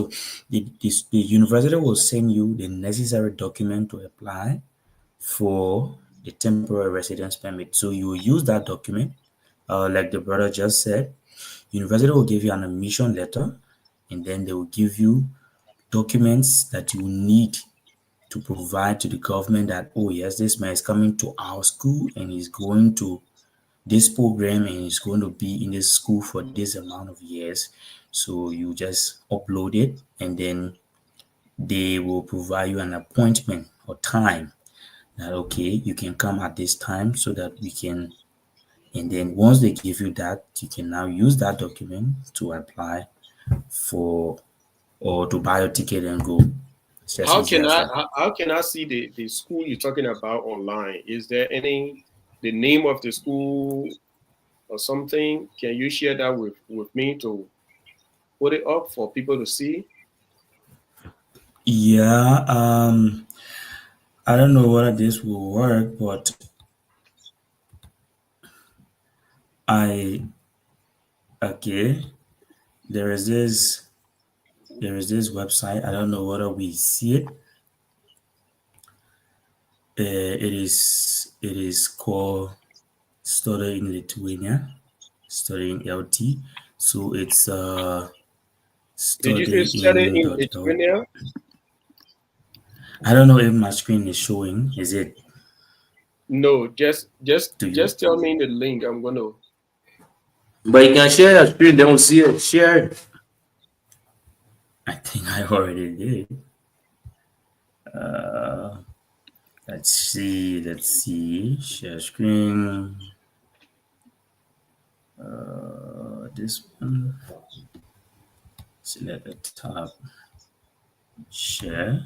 the university will send you the necessary document to apply for the temporary residence permit. So you will use that document, like the brother just said. University will give you an admission letter, and then they will give you documents that you need to provide to the government that, oh yes, this man is coming to our school and he's going to this program and he's going to be in this school for this amount of years. So you just upload it, and then they will provide you an appointment or time that okay, you can come at this time so that we can, and then once they give you that, you can now use that document to apply for or to buy a ticket and go. It's just How easy can as I that. how can I see the school you're talking about online? Is there any the name of the school or something? Can you share that with me to put it up for people to see? Yeah, I don't know whether this will work, but I okay. There is this there is this website. I don't know whether we see it. It is called Study in Lithuania, studying LT. So it's Did you say study in studying.l. Lithuania? I don't know if my screen is showing. Is it No, just just to you? just tell me the link. I'm gonna. But you can share your screen, they will see it. Share it. I think I already did. Uh, Let's see. Share screen. This one. Select the tab. Share.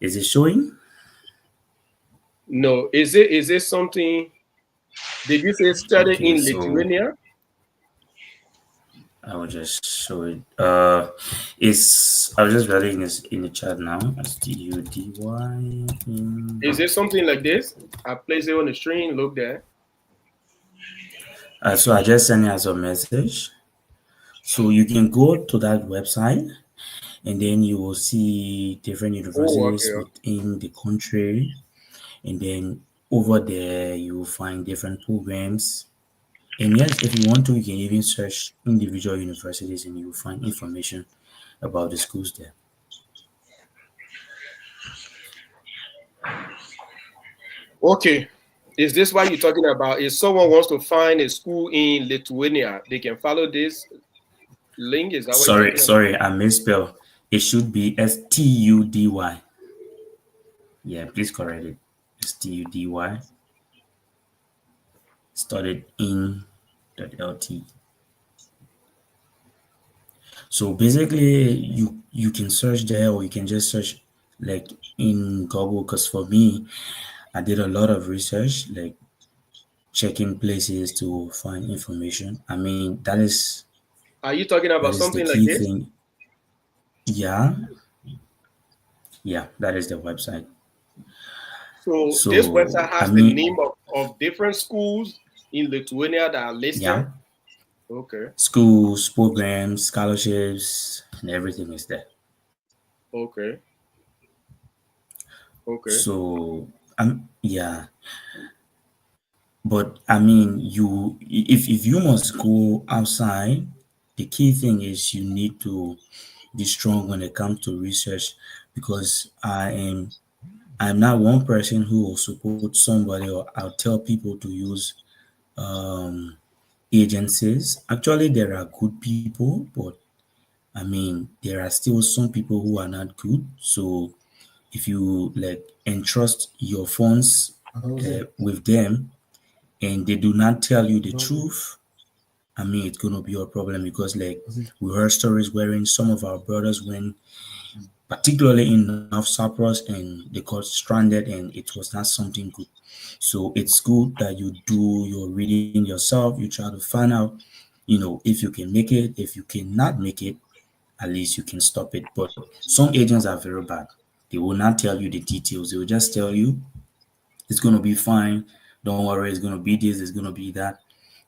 Is it showing? No, is it something? Did you say study Okay, in so Lithuania? I will just show it. It's I was just writing this in the chat now. Study in. Is it something like this? I place it on the screen. Look there. So I just sent it as a message. So you can go to that website, and then you will see different Oh, universities okay. within the country, and then over there you will find different programs. And yes, if you want to, you can even search individual universities, and you will find information about the schools there. Okay. Is this what you're talking about? If someone wants to find a school in Lithuania, they can follow this link. Is that what you're Sorry, talking about? sorry, I misspelled. It should be Study. Yeah, please correct it. Study. Started in .lt. So basically, you can search there, or you can just search like in Google. Because for me, I did a lot of research, like checking places to find information. I mean, Are you talking that about is the something like key this? thing. Yeah, yeah, that is the website. So this So website I has the mean, name of different schools in Lithuania that are listed. yeah, Okay. schools, programs, scholarships, and everything is there. Okay. Okay. So yeah, but I mean, if you must go outside, the key thing is you need to be strong when it comes to research, because I'm not one person who will support somebody, or I'll tell people to use um agencies. Actually, there are good people, but I mean, there are still some people who are not good. So if you like entrust your funds with them, and they do not tell you the truth, I mean, it's gonna be a problem, because like we heard stories wherein some of our brothers went, particularly in North Cyprus, and they got stranded, and it was not something good. So it's good that you do your reading yourself. You try to find out, if you can make it. If you cannot make it, at least you can stop it. But some agents are very bad. They will not tell you the details. They will just tell you it's gonna be fine. Don't worry, it's gonna be this, it's gonna be that.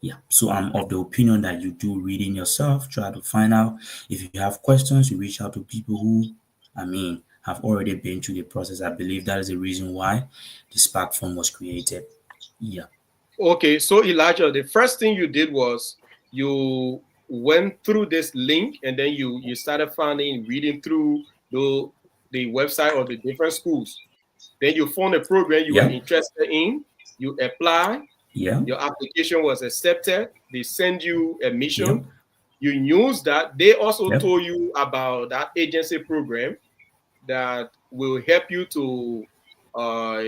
Yeah. So I'm of the opinion that you do reading yourself, try to find out. If you have questions, you reach out to people who, I mean, have already been through the process. I believe that is the reason why the Spark form was created. Yeah. Okay. So Elijah, the first thing you did was you went through this link and then you started finding reading through the website of the different schools. Then you found a program you were Yeah. interested in. You apply. Yeah. Your application was accepted. They send you a Yep. mission. You use that. They also Yep. told you about that agency program that will help you to uh,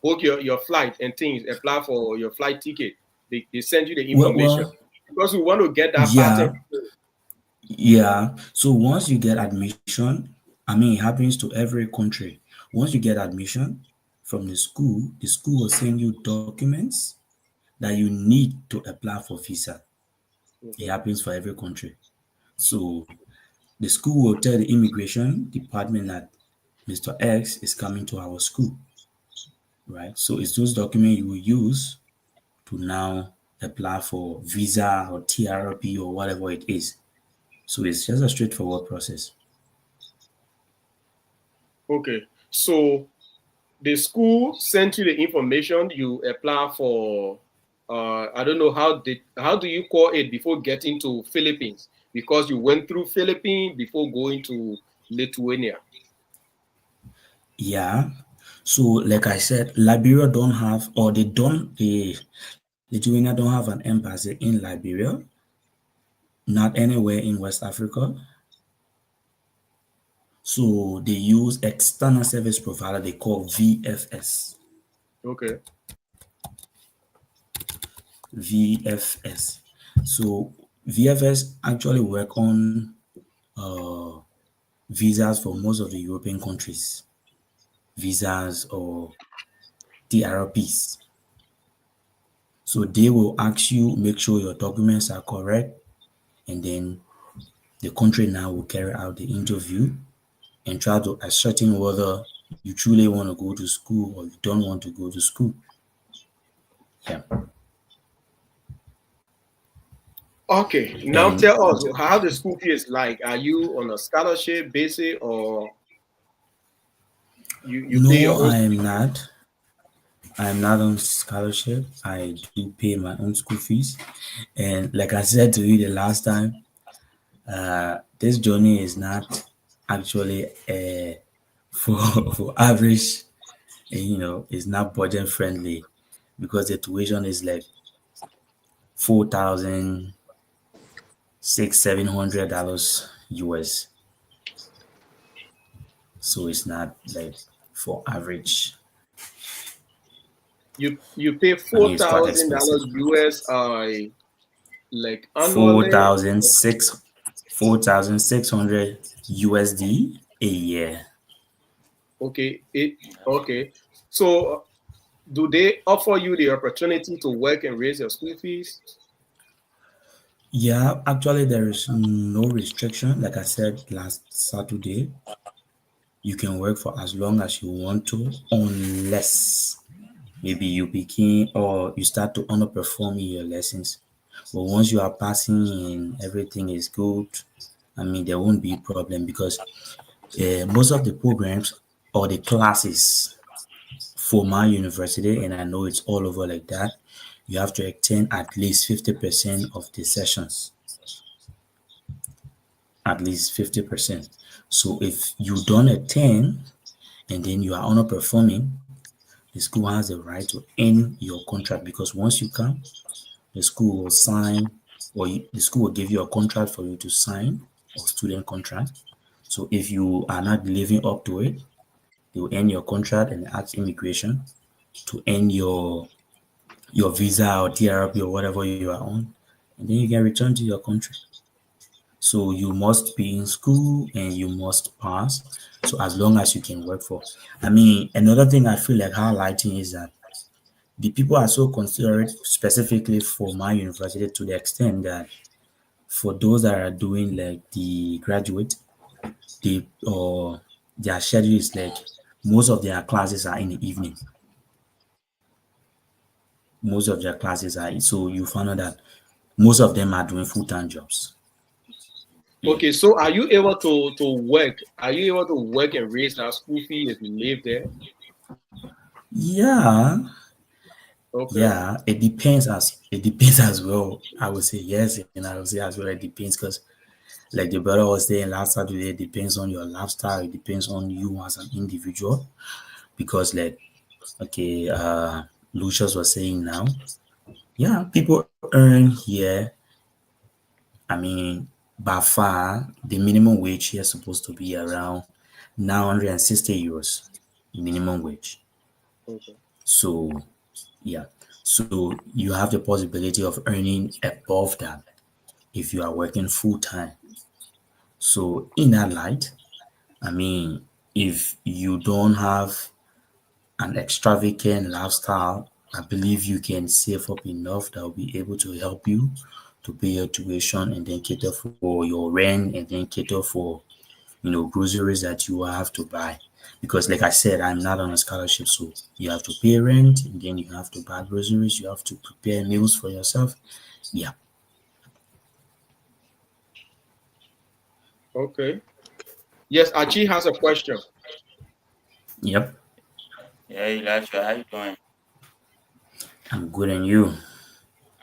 book your flight and things, apply for your flight ticket. They send you the Well, information well, because we want to get that part of yeah. it. Yeah. So once you get admission, I mean, it happens to every country. Once you get admission from the school will send you documents that you need to apply for visa. It Okay. happens for every country. So the school will tell the immigration department that Mr. X is coming to our school, right? So it's those documents you will use to now apply for visa or TRP or whatever it is. So it's just a straightforward process. Okay. So the school sent you the information. You apply for. I don't know how do you call it before getting to Philippines because you went through Philippines before going to Lithuania. Yeah. So like I said, Liberia don't have, or the Lithuania don't have an embassy in Liberia, not anywhere in West Africa. So they use external service provider they call VFS. Okay. VFS. So VFS actually work on visas for most of the European countries, visas or TRPs. So they will ask you, make sure your documents are correct, and then the country now will carry out the interview and try to ascertain whether you truly want to go to school or you don't want to go to school. Yeah. Okay. Now And tell us how the school fee is like. Are you on a scholarship basis or you pay your no, own I am school fees? not. I am not on scholarship. I do pay my own school fees. And like I said to you the last time, this journey is not actually for for average, it's not budget friendly because the tuition is like 4,000, $700 US. So it's not like for average. You pay I mean, four it's quite thousand expensive. dollars US like Four annually. thousand six, 4,600 USD a year. Okay. Okay. So do they offer you the opportunity to work and raise your school fees? Yeah, actually, there is no restriction. Like I said last Saturday, you can work for as long as you want to, unless maybe you begin or you start to underperform in your lessons. But once you are passing and everything is good, I mean, there won't be a problem because most of the programs or the classes for my university, and I know it's all over like that, you have to attend at least 50% of the sessions, at least 50%. So if you don't attend and then you are underperforming, the school has the right to end your contract because once you come, the school will sign the school will give you a contract for you to sign or student contract. So if you are not living up to it, they will end your contract and ask immigration to end your visa or TRP or whatever you are on, and then you can return to your country. So you must be in school and you must pass. So as long as you can work for. I mean, another thing I feel like highlighting is that the people are so considerate specifically for my university to the extent that for those that are doing like the graduate, they or their schedule is like most of their classes are in the evening. Most of their classes are so you find out that most of them are doing full-time jobs. Yeah. Okay, so are you able to work? Are you able to work and raise that school fee if you live there? Yeah, Okay. yeah. It depends as well. I would say yes, and I would say as well it depends because like the brother was saying last Saturday, it depends on your lifestyle, it depends on you as an individual. Because like okay, Lucius was saying now, yeah, people earn here. I mean, by far, the minimum wage here is supposed to be around 960 euros, minimum wage. Okay. So, yeah. So, you have the possibility of earning above that if you are working full time. So, in that light, I mean, if you don't have an extravagant lifestyle, I believe you can save up enough that will be able to help you to pay your tuition and then cater for your rent and then cater for groceries that you will have to buy. Because like I said, I'm not on a scholarship, so you have to pay rent and then you have to buy groceries, you have to prepare meals for yourself. Yeah. Okay. Yes, Achi has a question. Yep. Yeah, Elijah, how you doing? I'm good and you.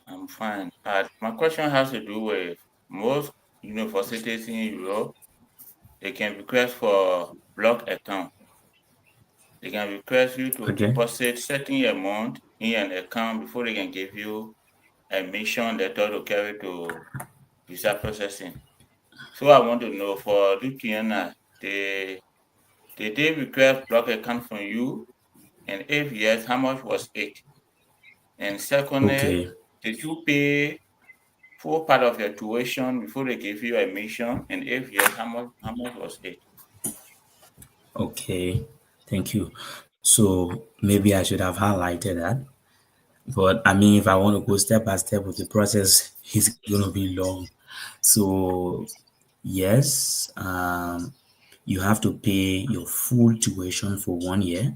I'm fine. My question has to do with most universities in Europe. They can request for block account. They can request you to Okay. deposit certain amount in an account before they can give you a mission letter to carry to visa processing. So I want to know for Luciana, The did they request block account from you? And if yes, how much was it? And secondly, Okay. did you pay full part of your tuition before they gave you admission? And if yes, how much was it? Okay. Thank you. So maybe I should have highlighted that. But I mean, if I want to go step by step with the process, it's going to be long. So, yes, you have to pay your full tuition for 1 year.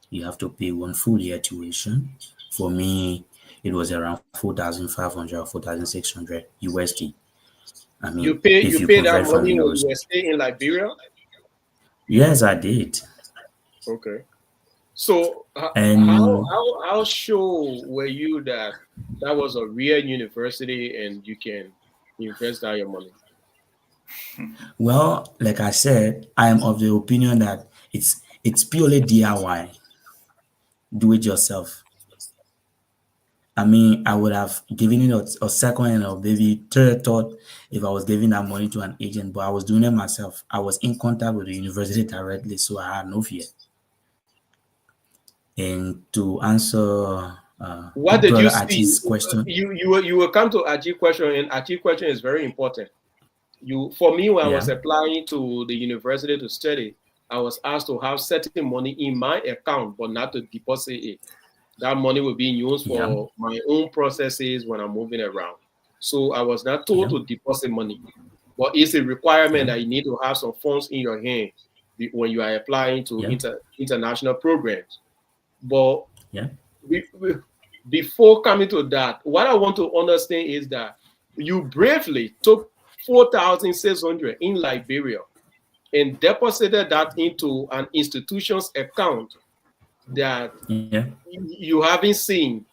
You have to pay one full year tuition. For me, it was around 4,500 or 4,600 USD. I mean, if You you pay that convert from money when euros. you were staying in Liberia? Yes, I did. Okay. So And how sure were you that that was a real university and you can invest that your money? well, like I said, I am of the opinion that it's purely DIY, do it yourself. I mean, I would have given it a second and or maybe third thought if I was giving that money to an agent, but I was doing it myself. I was in contact with the university directly, so I had no fear. And to answer What Big did you Brother see? Achi's question, You will come to Aji question, and Aji question is very important. You For me, when I was yeah, applying to the university to study, I was asked to have certain money in my account, but not to deposit it. That money will be used yeah, for my own processes when I'm moving around. So I was not told yeah, to deposit money, but it's a requirement yeah, that you need to have some funds in your hand when you are applying to yeah, international programs. But yeah, before coming to that, what I want to understand is that you bravely took 4,600 in Liberia and deposited that into an institution's account that yeah. you haven't seen.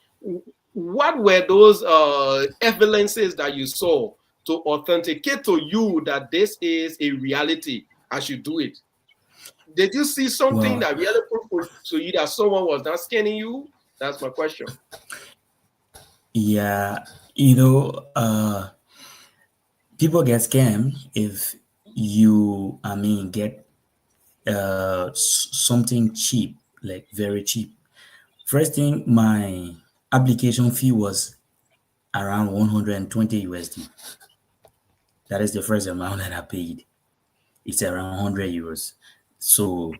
What were those evidences that you saw to authenticate to you that this is a reality? I should do it. Did you see something Well, that really proved to you that someone was not scanning you? That's my question. yeah, you know, people get scammed if you, I mean, get something cheap, like very cheap. First thing, my application fee was around 120 USD. That is the first amount that I paid. It's around 100 euros. So,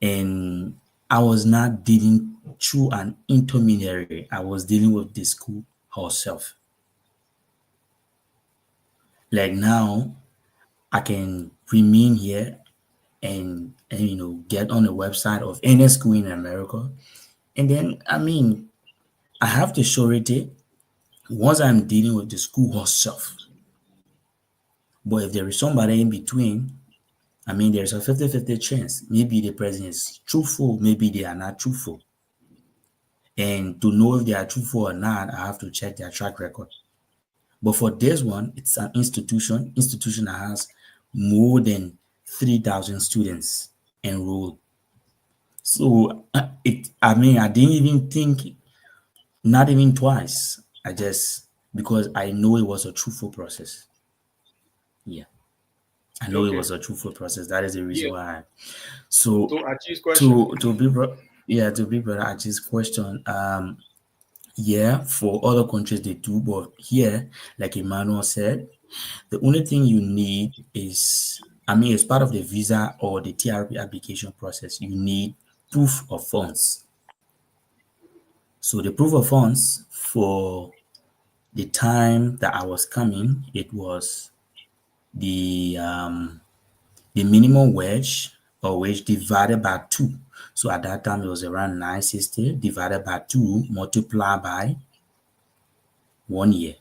and I was not dealing through an intermediary. I was dealing with the school herself. Like now, I can remain here and get on the website of any school in America. And then I mean, I have the surety once I'm dealing with the school herself. But if there is somebody in between, I mean, there's a 50-50 chance. Maybe the person is truthful, maybe they are not truthful. And to know if they are truthful or not, I have to check their track record. But for this one, it's an institution that has more than 3,000 students enrolled. So I mean, I didn't even think, not even twice. I just, because I know it was a truthful process. Yeah, I know it Okay. was a truthful process. That is the reason Yeah. why. So To Achi's question. to be Achi's question, yeah, for other countries they do, but here, like Emmanuel said, the only thing you need is, I mean, as part of the visa or the TRP application process, you need proof of funds. So the proof of funds for the time that I was coming, it was the um, the minimum wage or wage divided by two. So at that time it was around 960 divided by two, multiplied by 1 year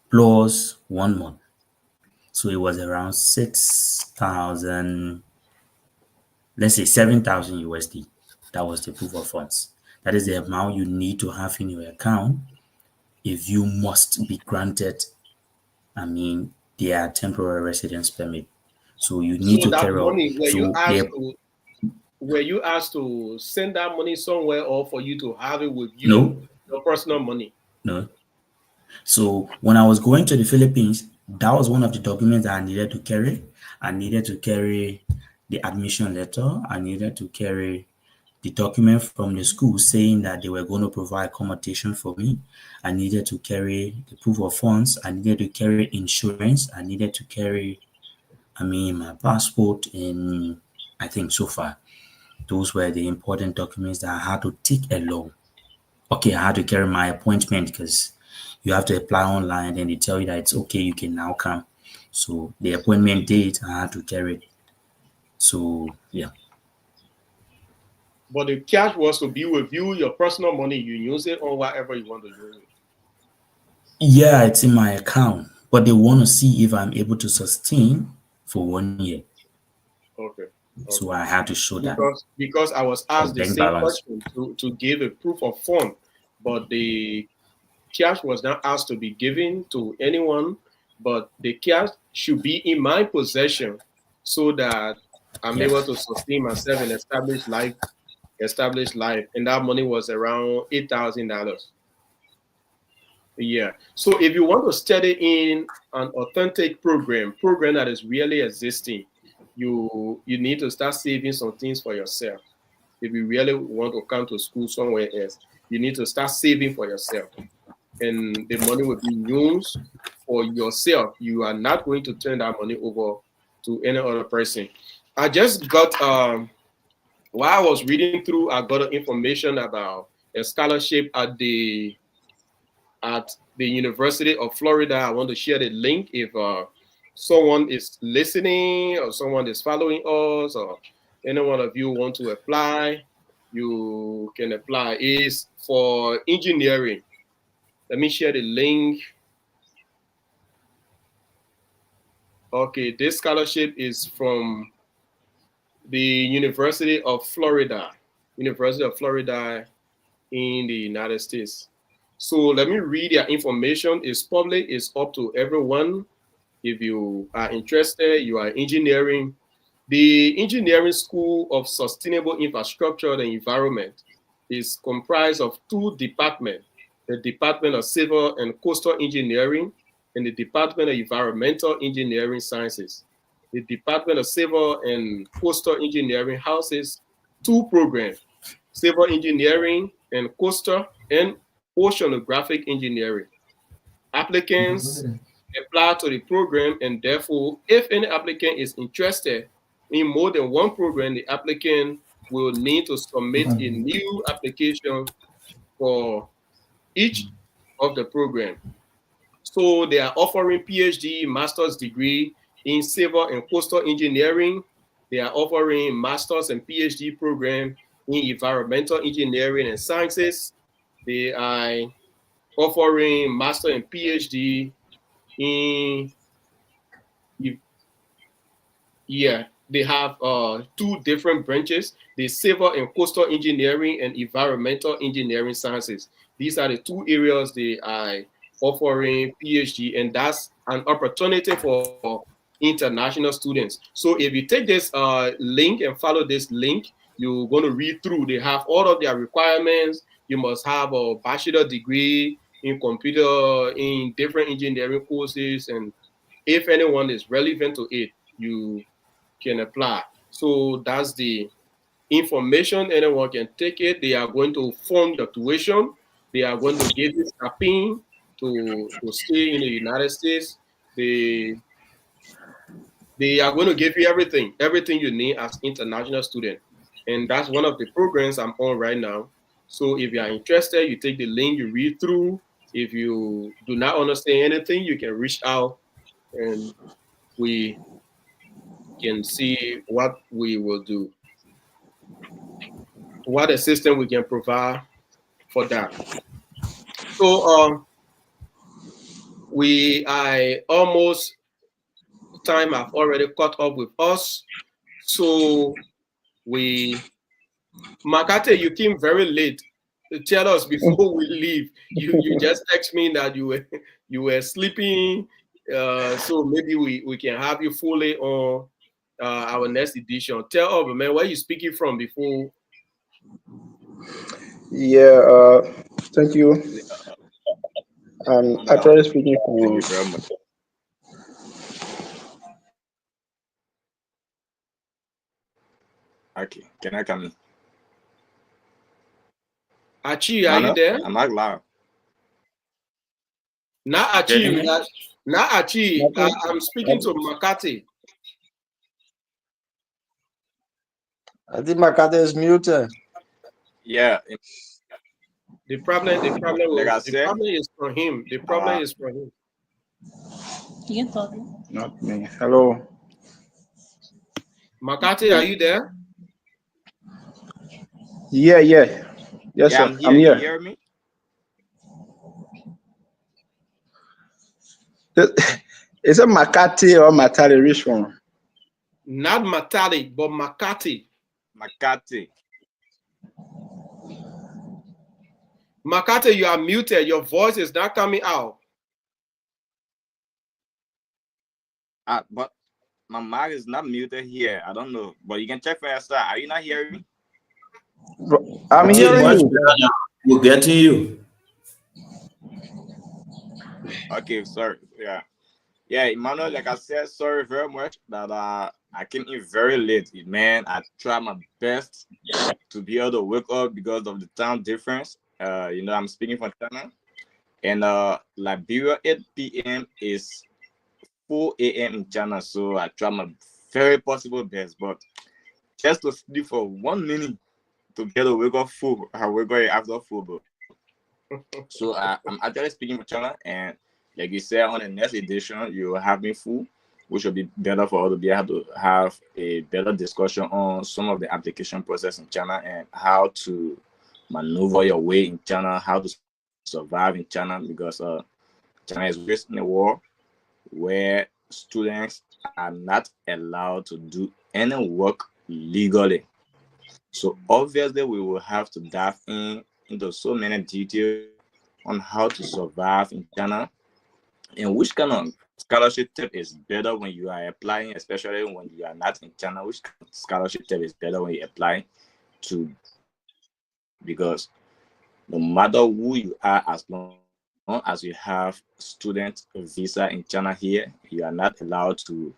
plus 1 month. So it was around 6,000, let's say 7,000 USD. That was the proof of funds. That is the amount you need to have in your account if you must be granted, I mean, their temporary residence permit. So you need So to that carry out. money, So they were you asked to send that money somewhere or for you to have it with you, no, your personal money? no. So when I was going to the Philippines, that was one of the documents that I needed to carry. I needed to carry the admission letter. I needed to carry the document from the school saying that they were going to provide accommodation for me. I needed to carry the proof of funds. I needed to carry insurance. I needed to carry, my passport. And I think so far, those were the important documents that I had to take along. Okay, I had to carry my appointment because you have to apply online, and they tell you that it's okay, you can now come. So the appointment date, I had to carry it. So yeah. But the cash was to be with you, your personal money, you use it on whatever you want to use it. Yeah, it's in my account, but they want to see if I'm able to sustain for 1 year. Okay. So Okay. I had to show that Because I was for asked the bank same balance. question to give a proof of fund, but the cash was not asked to be given to anyone, but the cash should be in my possession so that I'm Yeah. able to sustain myself and establish life. And that money was around $8,000 a year. So if you want to study in an authentic program that is really existing, you need to start saving some things for yourself. If you really want to come to school somewhere else, you need to start saving for yourself. And the money will be used for yourself. You are not going to turn that money over to any other person. I just got while I was reading through, I got information about a scholarship at the University of Florida. I want to share the link if someone is listening or someone is following us or any one of you want to apply, you can apply. It's for engineering. Let me share the link. Okay, this scholarship is from the University of Florida. University of Florida in the United States. So let me read their information. It's public, it's up to everyone. If you are interested, you are engineering. The Engineering School of Sustainable Infrastructure and Environment is comprised of two departments, the Department of Civil and Coastal Engineering and the Department of Environmental Engineering Sciences. The Department of Civil and Coastal Engineering houses two programs, Civil Engineering and Coastal and Oceanographic Engineering. Applicants apply to the program, and therefore, if any applicant is interested in more than one program, the applicant will need to submit a new application for each of the program. So they are offering PhD, master's degree in civil and coastal engineering. They are offering master's and PhD program in environmental engineering and sciences. They are offering master and PhD in Yeah, they have two different branches, the civil and coastal engineering and environmental engineering sciences. These are the two areas they are offering PhD, and that's an opportunity for international students. So if you take this link and follow this link, you're going to read through. They have all of their requirements. You must have a bachelor degree in computer, in different engineering courses, and if anyone is relevant to it, you can apply. So that's the information. Anyone can take it. They are going to fund your tuition. They are going to give you stipend to stay in the United States. They they are going to give you everything you need as international student. And that's one of the programs I'm on right now. So if you are interested, you take the link, you read through. If you do not understand anything, you can reach out and we can see what we will do, what a system we can provide for that. So we I almost time have already caught up with us. So we Makate, you came very late. Tell us before we leave. You just text me that you were sleeping. So maybe we can have you fully on our next edition. Tell us, man, where you speaking from before. Yeah, thank you. Actually speaking Thank you from very much. Okay, can I come in? Achi, are you Mano, there? I'm not loud. Now Getting Achi, me? now Achi, nothing. I'm speaking to Makati. I think Makate is muted. Yeah, The problem like I said, is for him. The problem uh, is for him. You can talk. Not me. Hello. Makati, are you there? Yeah, yeah. Yes, yeah, sir. I'm I'm here. Can you here. hear me? Is it Makati or Matali? Which one? Not Matali, but Makati. Makati. Makati, you are muted. Your voice is not coming out. But my mic is not muted here. I don't know, but you can check for yourself. Are you not hearing me? I'm It is hearing much you. better now. We're getting you. Okay, sorry. Yeah, Emmanuel. Like I said, sorry very much that I came in very late. Man, I tried my best to be able to wake up because of the time difference. I'm speaking from China, and Liberia 8 p.m. is 4 a.m. in China, so I try my very possible best, but just to sleep for 1 minute to get a wake up full, I wake up after full, bro. So I'm actually speaking for China, and like you said, on the next edition, you will have me full, which will be better for us to be able to have a better discussion on some of the application process in China and how to maneuver your way in China, how to survive in China, because China is in a war where students are not allowed to do any work legally. So obviously we will have to dive into so many details on how to survive in China and which kind of scholarship type is better when you are applying, especially when you are not in China, which kind of scholarship type is better when you apply to, because no matter who you are, as long as you have student visa in China here, you are not allowed to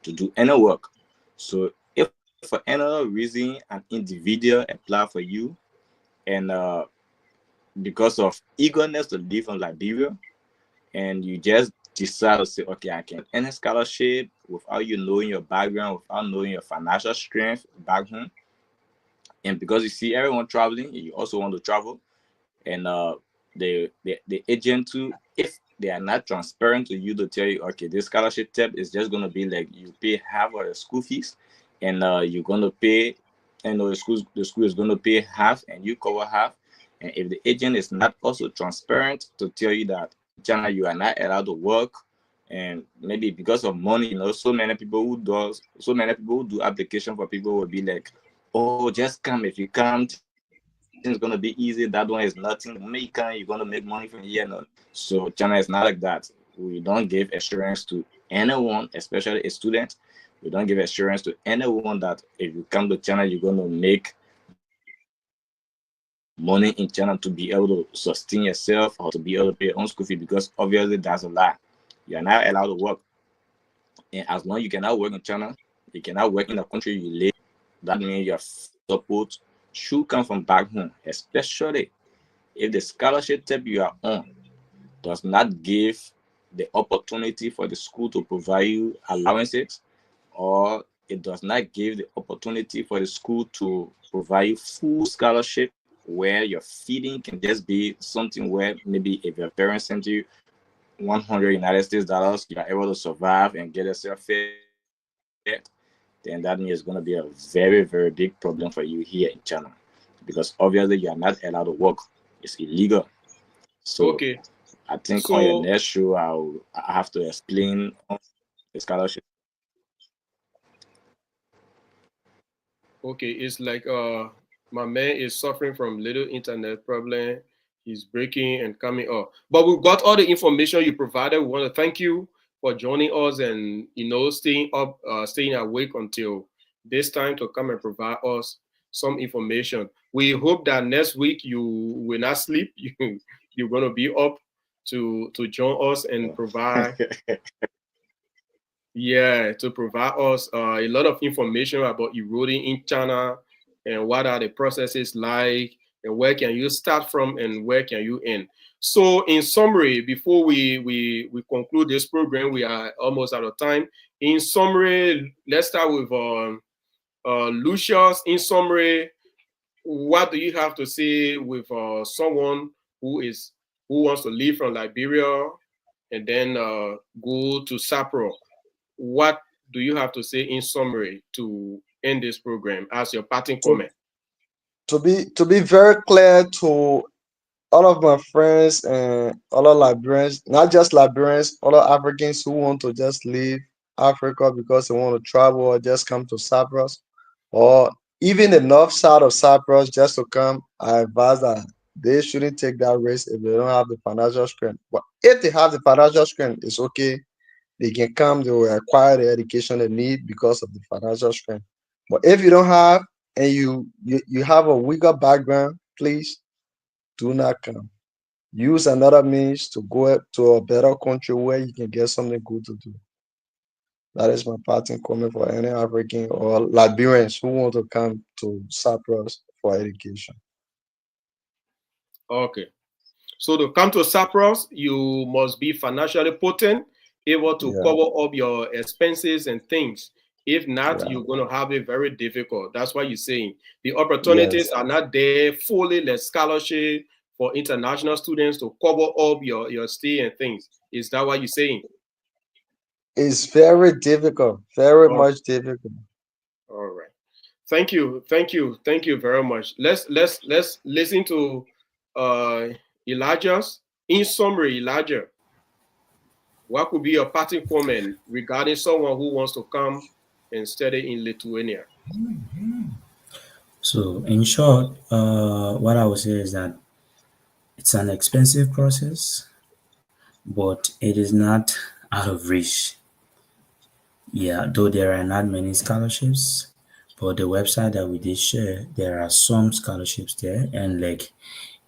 do any work. So if for any other reason an individual apply for you and because of eagerness to live in Liberia, and you just decide to say, okay, I can earn a scholarship without you knowing your background, without knowing your financial strength back home, and because you see everyone traveling, you also want to travel, and the agent too, if they are not transparent to you to tell you, okay, this scholarship tab is just going to be like you pay half of the school fees, and you're going to pay, and the school is going to pay half and you cover half. And if the agent is not also transparent to tell you that in China you are not allowed to work, and maybe because of money, so many people who do application for people will be like, oh, just come. If you come, things gonna be easy. That one is nothing. The moment you're gonna make money from here. No. So China is not like that. We don't give assurance to anyone, especially a student. We don't give assurance to anyone that if you come to China, you're gonna make money in China to be able to sustain yourself or to be able to pay your own school fee, because obviously that's a lie. You are not allowed to work. And as long as you cannot work in China, you cannot work in the country you live, that means your support should come from back home, especially if the scholarship type you are on does not give the opportunity for the school to provide you allowances, or it does not give the opportunity for the school to provide you full scholarship where your feeding can just be something where maybe if your parents send you 100 United States dollars, you are able to survive and get yourself fed, then that means it's going to be a very, very big problem for you here in China, because obviously you are not allowed to work. It's illegal. So Okay. I think on your next So show, I have to explain the scholarship. okay, it's like my man is suffering from little internet problem. He's breaking and coming up. But we've got all the information you provided. We want to thank you for joining us and staying up, staying awake until this time to come and provide us some information. We hope that next week you will not sleep. You're gonna be up to join us and provide to provide us a lot of information about eroding in China and what are the processes like and where can you start from and where can you end. So in summary, before we conclude this program, we are almost out of time. In summary, let's start with Lucius. In summary, what do you have to say with someone who wants to leave from Liberia and then go to Sapro? What do you have to say in summary to end this program as your parting comment? To be very clear to all of my friends and other Liberians, not just Liberians, other Africans who want to just leave Africa because they want to travel or just come to Cyprus, or even the north side of Cyprus just to come, I advise that they shouldn't take that risk if they don't have the financial strength. But if they have the financial strength, it's okay. They can come, they will acquire the education they need because of the financial strength. But if you don't have and you have a weaker background, please do not come. Use another means to go to a better country where you can get something good to do. That is my parting comment for any African or Liberians who want to come to Cyprus for education. Okay. So to come to Cyprus, you must be financially potent, able to Yeah, cover up your expenses and things. If not, yeah, you're going to have it very difficult. That's why you're saying the opportunities yes. are not there fully, like scholarship for international students to cover up your stay and things. Is that what you're saying? It's very difficult, very Oh, much difficult. all right. Thank you very much. Let's listen to uh Elijah's. In summary, Elijah, what could be your parting comment regarding someone who wants to come and study in Lithuania? So, in short, what I would say is that it's an expensive process, but it is not out of reach. Yeah, though there are not many scholarships, but the website that we did share, there are some scholarships there, and like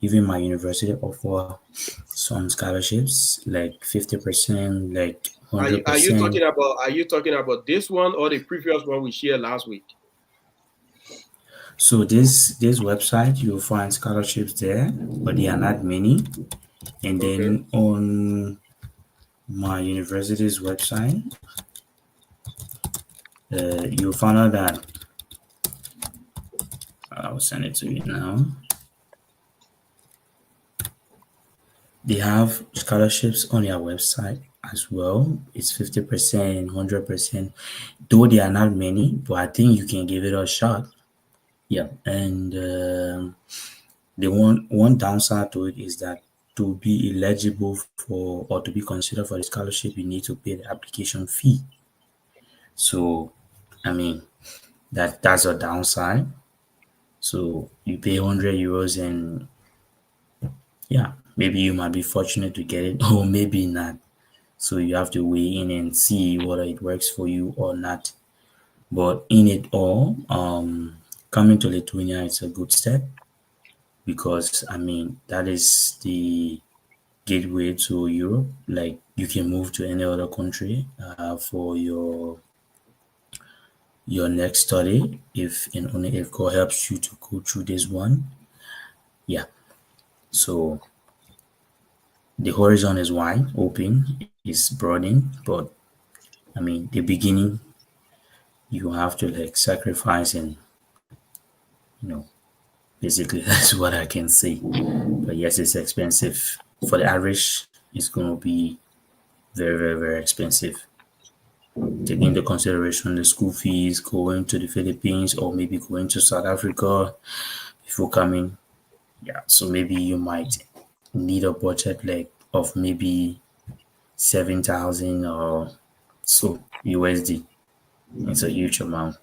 even my university offer some scholarships, like 50%, like Are you, 100%. are you talking about this one or the previous one we shared last week? So this website you'll find scholarships there, but they are not many. And Okay. then on my university's website, you'll find out that I will send it to you now. They have scholarships on their website as well. It's 50%, 100%. Though they are not many, but I think you can give it a shot. Yeah, and the one downside to it is that to be eligible for or to be considered for the scholarship, you need to pay the application fee. So, I mean, that's a downside. So you pay 100 euros and yeah, maybe you might be fortunate to get it or maybe not. So you have to weigh in and see whether it works for you or not. But in it all, coming to Lithuania is a good step because I mean that is the gateway to Europe. Like you can move to any other country for your next study if and only if God helps you to go through this one. Yeah. So the horizon is wide, open, is broadening, but I mean the beginning you have to like sacrifice and you know basically that's what I can say. But yes, it's expensive. For the average, it's gonna be very, very, very expensive. Taking into consideration the school fees, going to the Philippines or maybe going to South Africa before coming. Yeah, so maybe you might need a budget like of maybe 7,000 or so USD. It's a huge amount.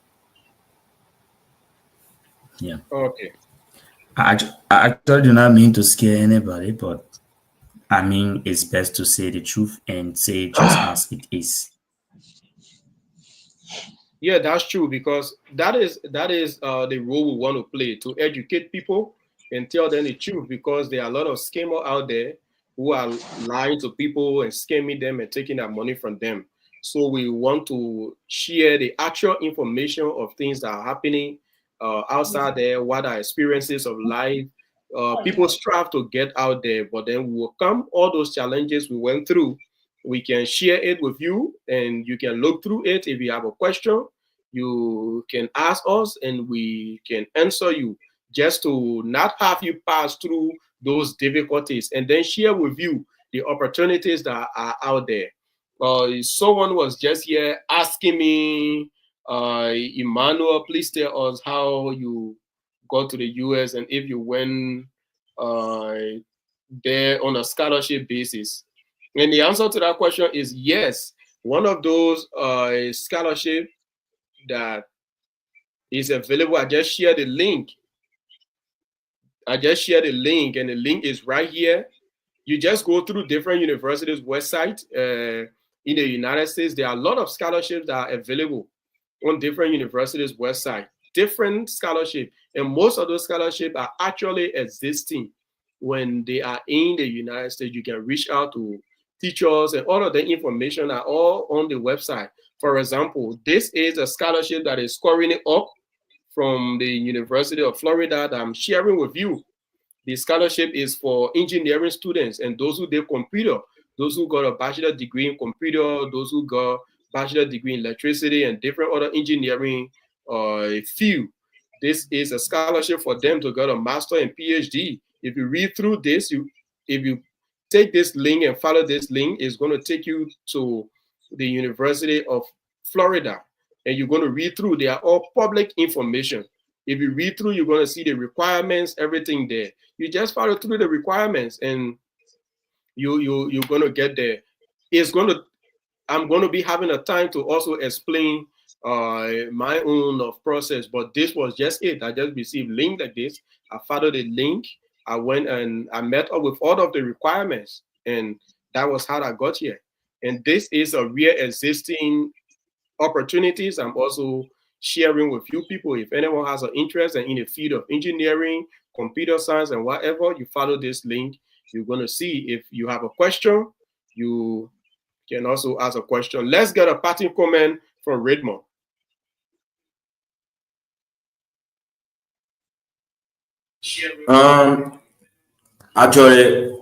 Yeah. Okay. I actually do not mean to scare anybody, but I mean it's best to say the truth and say it just as it is. Yeah, that's true because that is the role we want to play to educate people and tell them the truth because there are a lot of scammers out there who are lying to people and scamming them and taking their money from them. So we want to share the actual information of things that are happening outside there, what are experiences of life. People strive to get out there, but then we will come all those challenges we went through. We can share it with you, and you can look through it. If you have a question, you can ask us, and we can answer you, just to not have you pass through those difficulties, and then share with you the opportunities that are out there. Someone was just here asking me, Emmanuel, please tell us how you got to the US and if you went uh, there on a scholarship basis. And the answer to that question is yes. One of those scholarship that is available, I just shared the link. And the link is right here. You just go through different universities' website in the United States. There are a lot of scholarships that are available on different universities' website. Different scholarship, and most of those scholarships are actually existing when they are in the United States. You can reach out to teachers, and all of the information are all on the website. For example, this is a scholarship that is scoring it up from the University of Florida that I'm sharing with you. The scholarship is for engineering students and those who did computer, those who got a bachelor degree in computer, those who got bachelor degree in electricity and different other engineering field. This is a scholarship for them to get a master and PhD. If you read through this, if you take this link and follow this link, it's going to take you to the University of Florida, and you're going to read through. They are all public information. If you read through, you're going to see the requirements, everything there. You just follow through the requirements, and you're going to get there. It's going to I'm going to be having a time to also explain my own of process, but this was just it. I just received link like this. I followed the link. I went and I met up with all of the requirements, and that was how I got here. And this is a real existing opportunities. I'm also sharing with you people. If anyone has an interest in the field of engineering, computer science, and whatever, you follow this link. You're going to see. If you have a question, you can also ask a question. Let's get a parting comment from Redmond. Actually,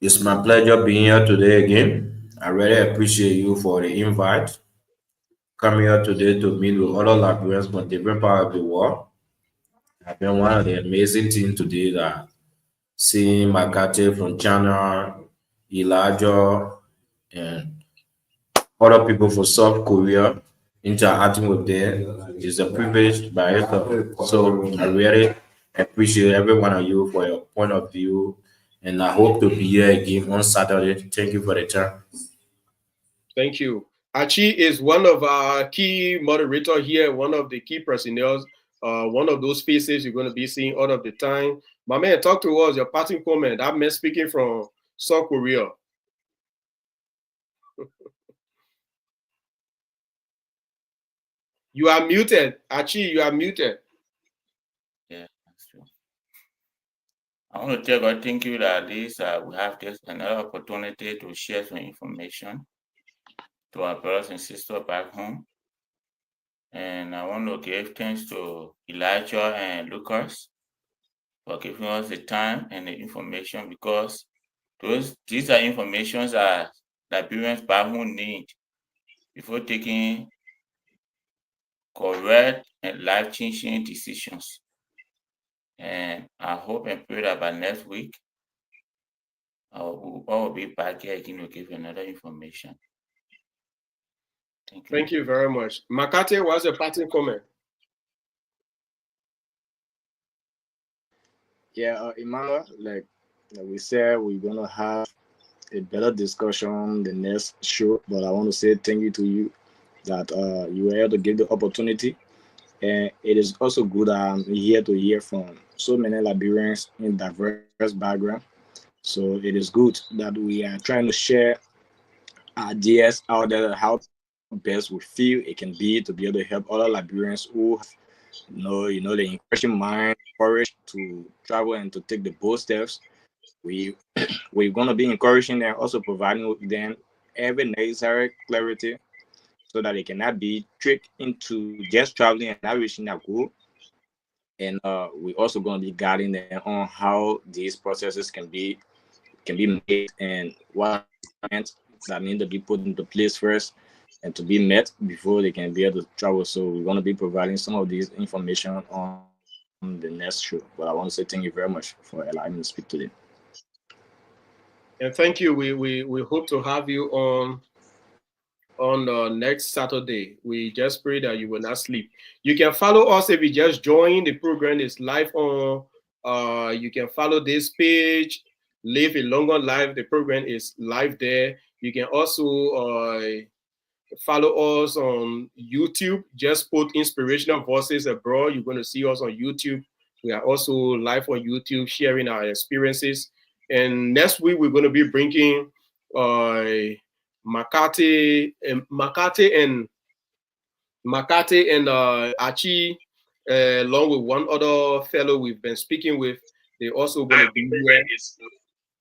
it's my pleasure being here today again. I really appreciate you for the invite. Coming here today to meet with other Liberians from different parts of the world. I've been one of the amazing things today that seeing Makate from China, Elijah, and other people from South Korea interacting with them is a privilege by itself. So I really appreciate every one of you for your point of view, and I hope to be here again on Saturday. Thank you for the time. Thank you. Achi is one of our key moderator here, one of the key personnel, one of those faces you're going to be seeing all of the time. My man, talk to us, your parting comment. I'm man speaking from South Korea. You are muted. Achi, you are muted. Yeah, that's true. I want to tell God thank you that this we have this another opportunity to share some information to our brothers and sisters back home. And I want to give thanks to Elijah and Lucas for giving us the time and the information, because these are informations that Liberians back home need before taking correct and life-changing decisions. And I hope and pray that by next week, we'll all be back here again to give another information. Thank you. Thank you very much. Makate, what's your parting comment? Yeah, Emmanuel, like we said, we're gonna have a better discussion the next show. But I want to say thank you to you that you were able to give the opportunity. And it is also good here to hear from so many Liberians in diverse background. So it is good that we are trying to share ideas out there how best we feel it can be to be able to help other Liberians who have the encouraging mind, courage to travel and to take the bold steps we we're gonna be encouraging them, also providing them every necessary clarity so that they cannot be tricked into just traveling and not reaching their goal. And we're also gonna be guiding them on how these processes can be made and what that need to be put into place first and to be met before they can be able to travel. So we're going to be providing some of these information on the next show. But I want to say thank you very much for allowing me to speak today. And thank you. We hope to have you on next Saturday. We just pray that you will not sleep. You can follow us if you just join. The program is live on. You can follow this page, Live a Longer Life. The program is live there. You can also follow us on YouTube. Just put Inspirational Voices Abroad. You're going to see us on YouTube. We are also live on YouTube sharing our experiences. And next week, we're going to be bringing Makati and Achi, along with one other fellow we've been speaking with. They're also going to be here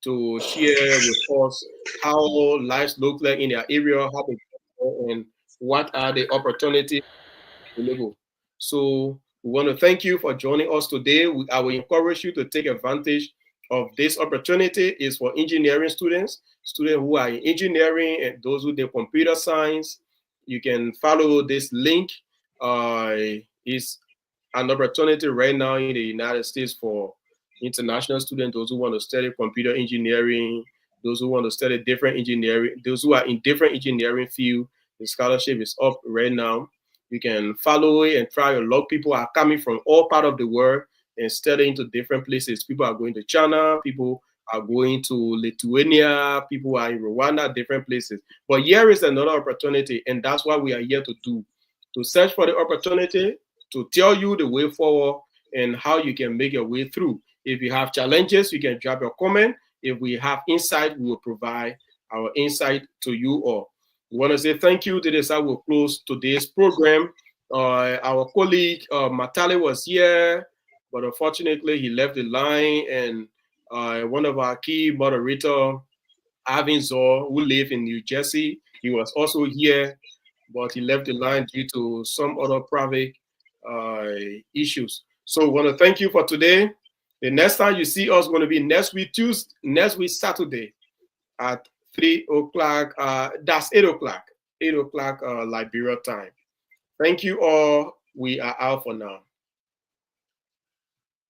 to share with us how lives look like in their area, how they and what are the opportunities available. So we want to thank you for joining us today. I will encourage you to take advantage of this opportunity. Is for engineering students who are in engineering and those who do computer science. You can follow this link. Is an opportunity right now in the United States for international students, those who want to study computer engineering, those who want to study different engineering, those who are in different engineering field. The scholarship is up right now. You can follow it and try your luck. People are coming from all part of the world and studying to different places. People are going to China, people are going to Lithuania, people are in Rwanda, different places. But here is another opportunity, and that's what we are here to do, to search for the opportunity, to tell you the way forward and how you can make your way through. If you have challenges, you can drop your comment. If we have insight, we will provide our insight to you all. We want to say thank you to this. I will close today's program. Our colleague Matali was here, but unfortunately he left the line. And one of our key moderator, Avin Zor, who live in New Jersey, he was also here, but he left the line due to some other private issues. So we want to thank you for today. The next time you see us going to be next week Saturday at 3 o'clock. That's 8 o'clock. 8 o'clock Liberia time. Thank you all. We are out for now.